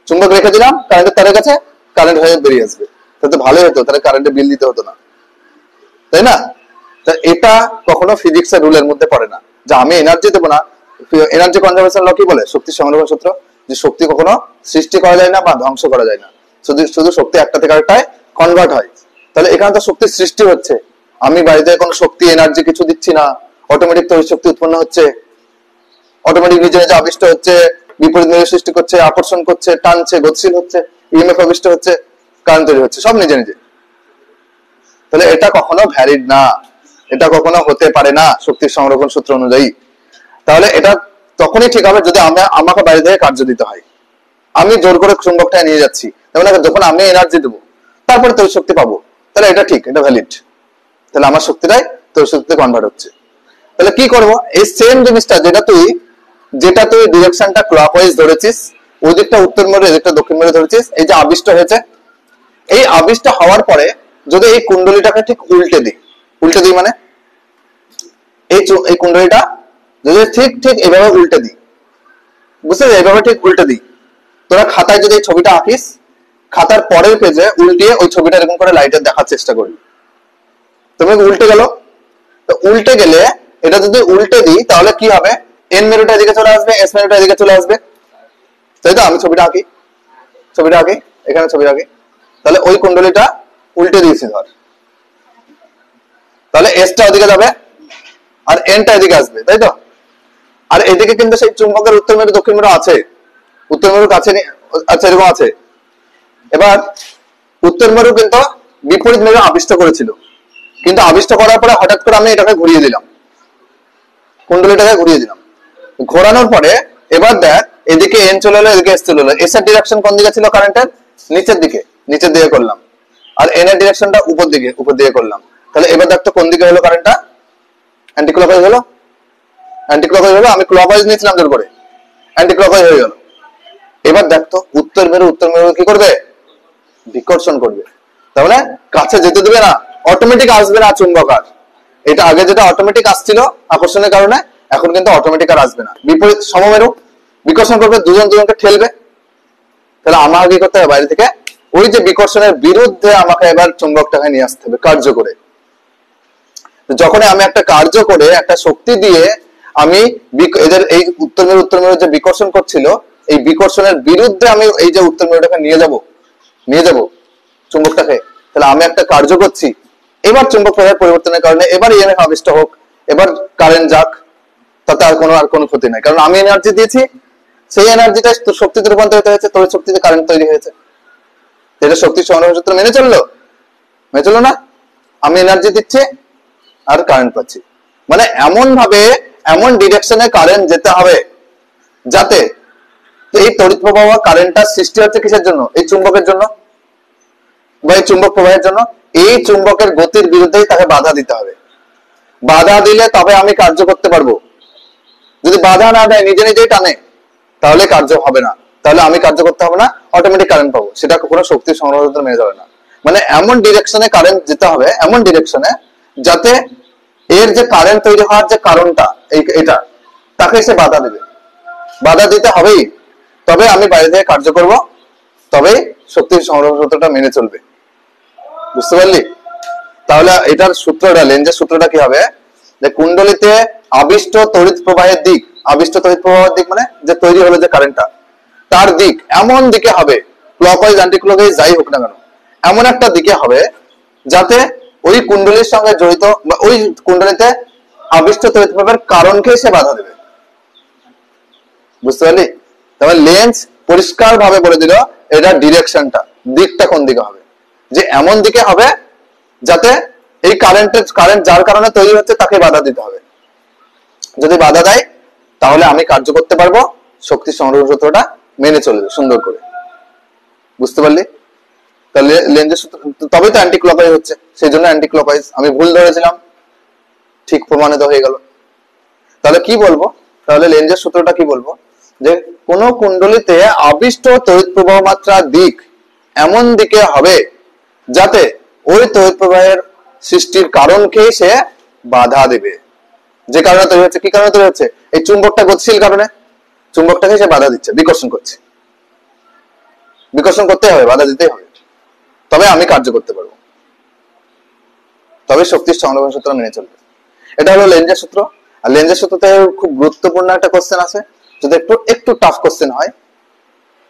চুম্বক রেখে দিলাম কারেন্টের তারের কাছে, কারেন্ট হয়ে বেরিয়ে আসবে। তাহলে তো ভালোই হতো, তাহলে কারেন্টের বিল দিতে হতো না, তাই না? এটা কখনো ফিজিক্সের রুলের মধ্যে পড়ে না যে আমি এনার্জি দেবো না। এনার্জি কনজারভেশন ল কি বলে, শক্তির সংরক্ষণ সূত্র, যে শক্তি কখনো সৃষ্টি করা যায় না বা ধ্বংস করা যায় না, শুধু শক্তি একটা থেকে আরেকটায় কনভার্ট হয়। তাহলে এখানে তো শক্তির সৃষ্টি হচ্ছে, আমি বাড়িতে কোনো শক্তি এনার্জি কিছু দিচ্ছি না, অটোমেটিক তড়িৎ শক্তি উৎপন্ন হচ্ছে, অটোমেটিক নিজে নিজে আবিষ্ট হচ্ছে, বিপরীত মেরু সৃষ্টি করছে, আকর্ষণ করছে, টানছে, গতিশীল হচ্ছে, ইএমএফ আবিষ্ট হচ্ছে, কারেন্ট তৈরি হচ্ছে, সব নিজে নিজে। তাহলে এটা কখনো ভ্যালিড না, এটা কখনো হতে পারে না শক্তির সংরক্ষণ সূত্র অনুযায়ী। তাহলে এটা তখনই ঠিক হবে যদি আমাকে বাইরে থেকে কার্য দিতে হয়। আমি জোর করে চুম্বকটা নিয়ে যাচ্ছি, যখন আমি এনার্জি দেবো, তারপরে তড়িৎ শক্তি পাবো। তাহলে এটা ঠিক, এটা ভ্যালিড, তাহলে আমার শক্তিটাই তড়িৎ শক্তিতে কনভার্ট হচ্ছে। তাহলে কি করব, এই সেম জিনিসটা যেটা তুই ডিরেকশনটা ক্লকওয়াইজ ধরেছিস, ওই দিকটা উত্তর মেরু এদিকটা দক্ষিণ মেরু ধরেছিস, এই যে আবিষ্ট হয়েছে, এই আবিষ্ট হওয়ার পরে যদি এই কুণ্ডলীটাকে ঠিক উল্টে দিই মানে এই কুণ্ডলীটা যদি ঠিক ঠিক এইভাবে উল্টে দিই, বুঝতে পারছিস, এইভাবে ঠিক উল্টে দিই, তোরা খাতায় যদি এই ছবিটা আঁকিস, খাতার পরের পেজে উল্টিয়ে ওই ছবিটা এরকম করে লাইটের দেখার চেষ্টা করবি, তুমি উল্টে গেল, তো উল্টে গেলে এটা যদি উল্টে দিই তাহলে কি হবে, এন মেরুটা এদিকে চলে আসবে, এস মেরুটা এদিকে চলে আসবে, তাই তো? আমি ছবিটা আঁকি, এখানে ছবি আঁকি, তাহলে ওই কুণ্ডলীটা উল্টে দিয়েছি ধর, তাহলে এসটা ওদিকে যাবে আর এনটা এদিকে আসবে, তাই তো? আর এদিকে কিন্তু সেই চুম্বকের উত্তর মেরু দক্ষিণ মেরু আছে, উত্তর মেরুর কাছে আচ্ছা এরকম আছে। এবার উত্তর মেরু কিন্তু বিপরীত মেরু আবিষ্ট করেছিল, কিন্তু আবিষ্ট করার পরে হঠাৎ করে আমি এটাকে ঘুরিয়ে দিলাম, কুণ্ডলীটাকে ঘুরিয়ে দিলাম, ঘোরানোর পরে এবার দেখ এদিকে এন চলে এলো, এদিকে এস চলে এলো, এস এর ডিরেকশন কোন দিকে ছিল কারেন্টের, নিচের দিকে করলাম, আর এন এর ডিরেকশনটা উপর দিকে করলাম, তাহলে এবার দেখ তো কোন দিকে হলো কারেন্টটা, অ্যান্টি ক্লকওয়াইজ হলো, আমি ক্লকওয়াইজ নিয়েছিলাম জোর করে, অ্যান্টি ক্লকওয়াইজ হয়ে গেল। এবার দেখ তো উত্তর মেরু কি করবে, বিকর্ষণ করবে, তাহলে কাছে যেতে দেবে না, অটোমেটিক আসবে না চুম্বক আর, এটা আগে যেটা অটোমেটিক আসছিল আকর্ষণের কারণে, এখন কিন্তু অটোমেটিক আর আসবে না, বিপরীত সমমেরু বিকর্ষণ করবে, দুজনকে ঠেলবে, তাহলে আমাকে কি করতে হবে, বাইরে থেকে ওই যে বিকর্ষণের বিরুদ্ধে আমাকে এবার চুম্বকটাকে নিয়ে আসতে হবে কার্য করে। যখন আমি একটা কার্য করে একটা শক্তি দিয়ে আমি এদের এই উত্তর মেরু যে বিকর্ষণ করছিল, এই বিকর্ষণের বিরুদ্ধে আমি এই যে উত্তর মেরুটাকে নিয়ে যাব চুম্বকটাকে, তাহলে আমি একটা কার্য করছি। এবার চুম্বক প্রবাহের পরিবর্তনের কারণে এবার ইএমএফ আবিষ্ট হোক, এবার কারেন্ট যাক, তাতে আর কোনো ক্ষতি নাই, কারণ আমি এনার্জি দিয়েছি, সেই এনার্জিটা শক্তিতে রূপান্তরিত হয়েছে, তড়িৎ শক্তিতে কারেন্ট তৈরি হয়েছে, এটা শক্তির সংরক্ষণ সূত্র মেনে চললো না, আমি এনার্জি দিচ্ছি আর কারেন্ট পাচ্ছি, মানে এমন ভাবে এমন ডিরেকশনে কারেন্ট যেতে হবে যাতে এই তড়িৎ প্রবাহ কারেন্টটা সৃষ্টি হচ্ছে কিসের জন্য, এই চুম্বকের জন্য বা এই চুম্বক প্রবাহের জন্য, এই চুম্বকের গতির বিরুদ্ধেই তাকে বাধা দিতে হবে, বাধা দিলে তবে আমি কার্য করতে পারবো, যদি বাধা না দেয় নিজেই টানে তাহলে কার্য হবে না, তাহলে আমি কার্য করতে হবে না, অটোমেটিক কারেন্ট পাবো, সেটা কোনো শক্তির সংরক্ষণ মেনে যাবে না, মানে এমন ডিরেকশনে কারেন্ট যেতে হবে, এমন ডিরেকশনে যাতে এর যে কারেন্ট তৈরি হওয়ার যে কারণটা এটা, তাকে সে বাধা দিতে হবেই, তবে আমি বাইরে থেকে কার্য করব, তবে শক্তির সংরক্ষণ সূত্রটা মেনে চলবে, বুঝতে পারলি? তাহলে এটার সূত্রটা, লেন্জের সূত্রটা কি হবে, যে কুণ্ডলীতে আবিষ্ট তড়িৎ প্রবাহের দিক, মানে যে তৈরি হলো যে কারেন্টটা, তার দিক এমন দিকে হবে, ক্লকওয়াইজ অ্যান্টি ক্লকওয়াইজ যাই হোক না কেন, এমন একটা দিকে হবে যাতে ওই কুণ্ডলীর সঙ্গে জড়িত বা ওই কুণ্ডলীতে আবিষ্ট তড়িৎ প্রবাহের কারণকে সে বাধা দেবে, বুঝতে পারলি? তাহলে লেন্স পরিষ্কার ভাবে বলে দিল এটা ডিরেকশনটা, দিকটা কোন দিকে হবে, যে এমন দিকে হবে যাতে এই কারেন্ট যার কারণে তৈরি হচ্ছে তাকে বাধা দিতে হবে, যদি বাধা দেয় তাহলে আমি কার্য করতে পারবো, শক্তি সংরক্ষণ সূত্রটা মেনে চলবে সুন্দর করে, বুঝতে পারলি? তাহলে লেন্সের সূত্র, তবেই তো অ্যান্টি ক্লকওয়াইজ হচ্ছে, সেই জন্য অ্যান্টি ক্লকওয়াইজ, আমি ভুল ধরেছিলাম, ঠিক প্রমাণিত হয়ে গেল। তাহলে কি বলবো, তাহলে লেন্সের সূত্রটা কি বলবো, যে কোন কুণ্ডলীতে আবিষ্ট তড়িৎ প্রবাহ মাত্রা দিক এমন দিকে হবে যাতে ওই তড়িৎ প্রবাহের সৃষ্টির কারণকে সে বাধা দেবে, যে কারণে তৈরি হচ্ছে, কি কারণে তৈরি হচ্ছে, এই চুম্বকটা গতিশীল কারণে, চুম্বকটাকে সে বাধা দিচ্ছে, বিকর্ষণ করতে হবে, বাধা দিতেই হবে, তবে আমি কার্য করতে পারবো, তবে শক্তির সংরক্ষণ সূত্র মেনে চলবে। এটা হলো লেন্জের সূত্র। আর লেন্জের সূত্রতে খুব গুরুত্বপূর্ণ একটা কোশ্চেন আছে, যদি একটু টাফ কোশ্চেন হয়,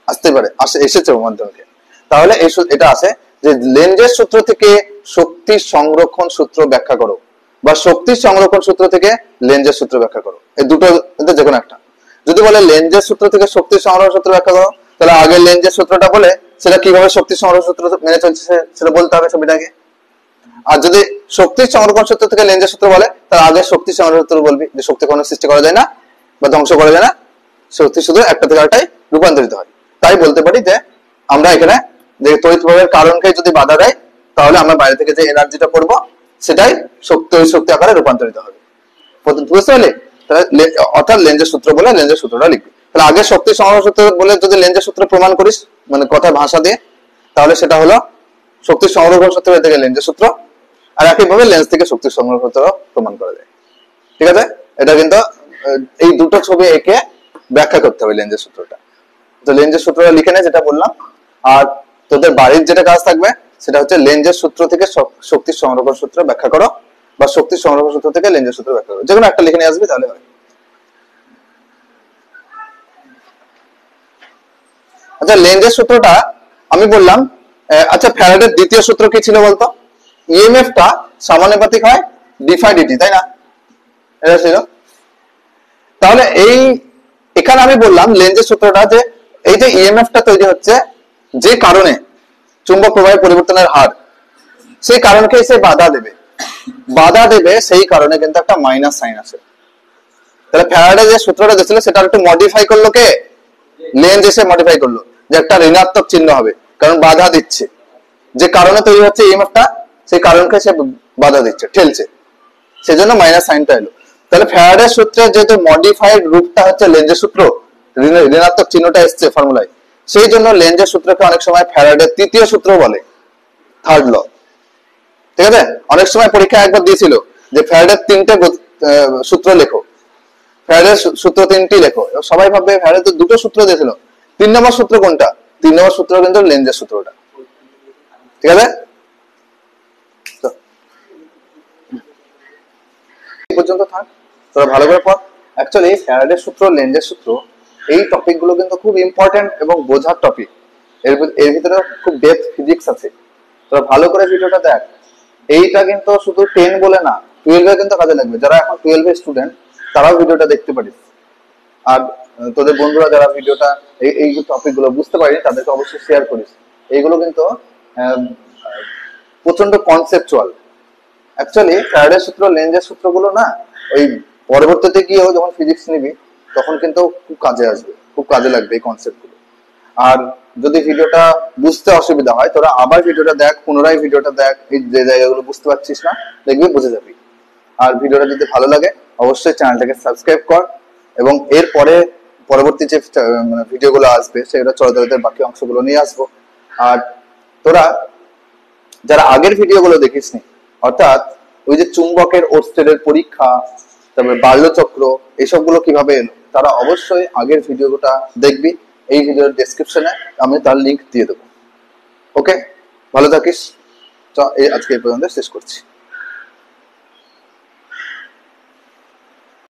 আসতে পারে, এসেছে মাধ্যমিকে, তাহলে এটা আছে যে লেন্জের সূত্র থেকে শক্তির সংরক্ষণ সূত্র ব্যাখ্যা করো, বা শক্তির সংরক্ষণ সূত্র থেকে লেন্জের সূত্র ব্যাখ্যা করো, এই দুটো যে কোনো একটা। যদি বলে লেন্জের সূত্র থেকে শক্তির সংরক্ষণ সূত্র ব্যাখ্যা করো, তাহলে আগে লেন্জের সূত্রটা বলে সেটা কিভাবে শক্তির সংরক্ষণ সূত্র মেনে চলছে সেটা বলতে হবে ছবিটাকে। আর যদি শক্তির সংরক্ষণ সূত্র থেকে লেন্জের সূত্র বলে, তার আগে শক্তির সংরক্ষণ সূত্র বলবি, যে শক্তি কোনো সৃষ্টি করা যায় না বা ধ্বংস করা যায় না, শক্তি শুধু একটা থেকে আরেকটাই রূপান্তরিত হয়। তাই বলতে পারি যে আমরা এখানে যে তড়িৎ প্রবাহের কারণকে যদি বাধা দেয় তাহলে আমরা বাইরে থেকে যে এনার্জিটা করব সেটাই শক্তি আকারে রূপান্তরিত হবে। বুঝতে পারলে? অর্থাৎ লেন্জের সূত্র বলে লেন্জের সূত্রটা লিখবি। তাহলে আগে শক্তি সংগ্রহ সূত্র বলে যদি লেন্জের সূত্র প্রমাণ করিস, মানে কথার ভাষা দিয়ে, তাহলে সেটা হলো শক্তি সংগ্রহ সূত্র থেকে লেন্জের সূত্র, আর একইভাবে লেন্স থেকে শক্তি সংগ্রহ সূত্র প্রমাণ করা যায়। ঠিক আছে? এটা কিন্তু এই দুটো ছবি এঁকে ব্যাখ্যা করতে হবে লেন্জের সূত্রটা। তো লেন্জের সূত্রটা লিখে নে যেটা বললাম। আর তোদের বাড়ির যেটা কাজ থাকবে সেটা হচ্ছে লেন্জের সূত্র থেকে শক্তি সংগ্রহ সূত্র ব্যাখ্যা করো, বা শক্তি সংগ্রহ সূত্র থেকে লেন্জের সূত্র ব্যাখ্যা করো, যেকোনো একটা লিখে নিয়ে আসবি তাহলে হয়। আচ্ছা, লেন্জের সূত্রটা আমি বললাম। আচ্ছা, ফ্যারাডের দ্বিতীয় সূত্র কি ছিল বলতো? ইএমএফ টা সমানুপাতিক হয় ডিফাই ডিটি, তাই না? এটা ছিল। তাহলে এখানে আমি বললাম লেন্জের সূত্রটা যে এই যে ইএমএফ টা তৈরি হচ্ছে যে কারণে চুম্বক প্রবাহের পরিবর্তনের হার, সেই কারণকে সে বাধা দেবে সেই কারণে কিন্তু একটা মাইনাস সাইন আছে। তাহলে ফ্যারাডে যে সূত্রটা দিয়েছিল সেটা একটু মডিফাই করলো কে? লেন্জ এসে মডিফাই করলো যে একটা ঋণাত্মক চিহ্ন হবে, কারণ বাধা দিচ্ছে। যে কারণে তৈরি হচ্ছে ইএমএফ টা, সেই কারণকে সে বাধা দিচ্ছে, ঠেলছে, সেজন্য মাইনাস সাইনটা এলো। তাহলে ফ্যারাডের সূত্রের যেহেতু মডিফাইড রূপটা হচ্ছে লেন্জের সূত্র, ঋণাত্মক চিহ্নটা এসছে ফর্মুলায়, সেই জন্য লেন্জের সূত্রকে অনেক সময় ফ্যারাডের তৃতীয় সূত্র বলে, থার্ড ল। ঠিক আছে? অনেক সময় পরীক্ষা একবার দিয়েছিল যে ফ্যারাডের 3টে সূত্র লেখো, ফ্যারাডের সূত্র 3টি লেখো। সবাই ভাববে ফ্যারাডের 2টো সূত্র দিয়েছিল, 3 নম্বর সূত্র কোনটা? 3 নম্বর সূত্র কিন্তু লেন্জের সূত্রটা। ঠিক আছে? পর্যন্ত থাক, তোরা ভালো করে পড়। অ্যাকচুয়ালি ফ্যারাডের সূত্র, লেন্জের সূত্র, এই টপিক গুলো কিন্তু খুব ইম্পর্টেন্ট এবং বোঝার টপিক। এর ভিতরে খুব ডেপথ ফিজিক্স আছে। তোরা ভালো করে ভিডিওটা দেখ। এইটা কিন্তু শুধু 10 বলে না, 12 এ কিন্তু কাজে লাগবে। যারা এখন 12 এর স্টুডেন্ট তারাও ভিডিওটা দেখতে পারিস। আর তোদের বন্ধুরা যারা ভিডিওটা এই টপিক গুলো বুঝতে পারিনি তাদেরকে অবশ্যই শেয়ার করিস। এইগুলো কিন্তু প্রচন্ড কনসেপচুয়াল। অ্যাকচুয়ালি ফ্যারাডের সূত্র, লেন্জের সূত্রগুলো না ওই পরবর্তীতে গিয়েও যখন ফিজিক্স নিবি তখন কিন্তু খুব কাজে আসবে, খুব কাজে লাগবে এই কনসেপ্টগুলো। আর যদি ভিডিওটা বুঝতে অসুবিধা হয় তোরা আবার ভিডিওটা দেখ, পুনরায় ভিডিওটা দেখ, এই যে জায়গাগুলো বুঝতে পারছিস না দেখবি বুঝে যাবি। আর ভিডিওটা যদি ভালো লাগে অবশ্যই চ্যানেলটাকে সাবস্ক্রাইব কর, এবং এর পরবর্তী যে ভিডিওগুলো আসবে সেগুলো চলতে বাকি অংশগুলো নিয়ে আসবো। আর তোরা যারা আগের ভিডিওগুলো দেখিসনি, অর্থাৎ ওই যে চুম্বকের ওরস্টেডের পরীক্ষা, তারপরে বাল্যচক্র, এইসবগুলো কিভাবে এলো, তারা অবশ্যই আগের ভিডিওটা দেখবি। এই ভিডিওর ডেসক্রিপশনে আমি তার লিংক দিয়ে দেবো। ওকে, ভালো থাকিস। আজকে এই পর্যন্ত শেষ করছি।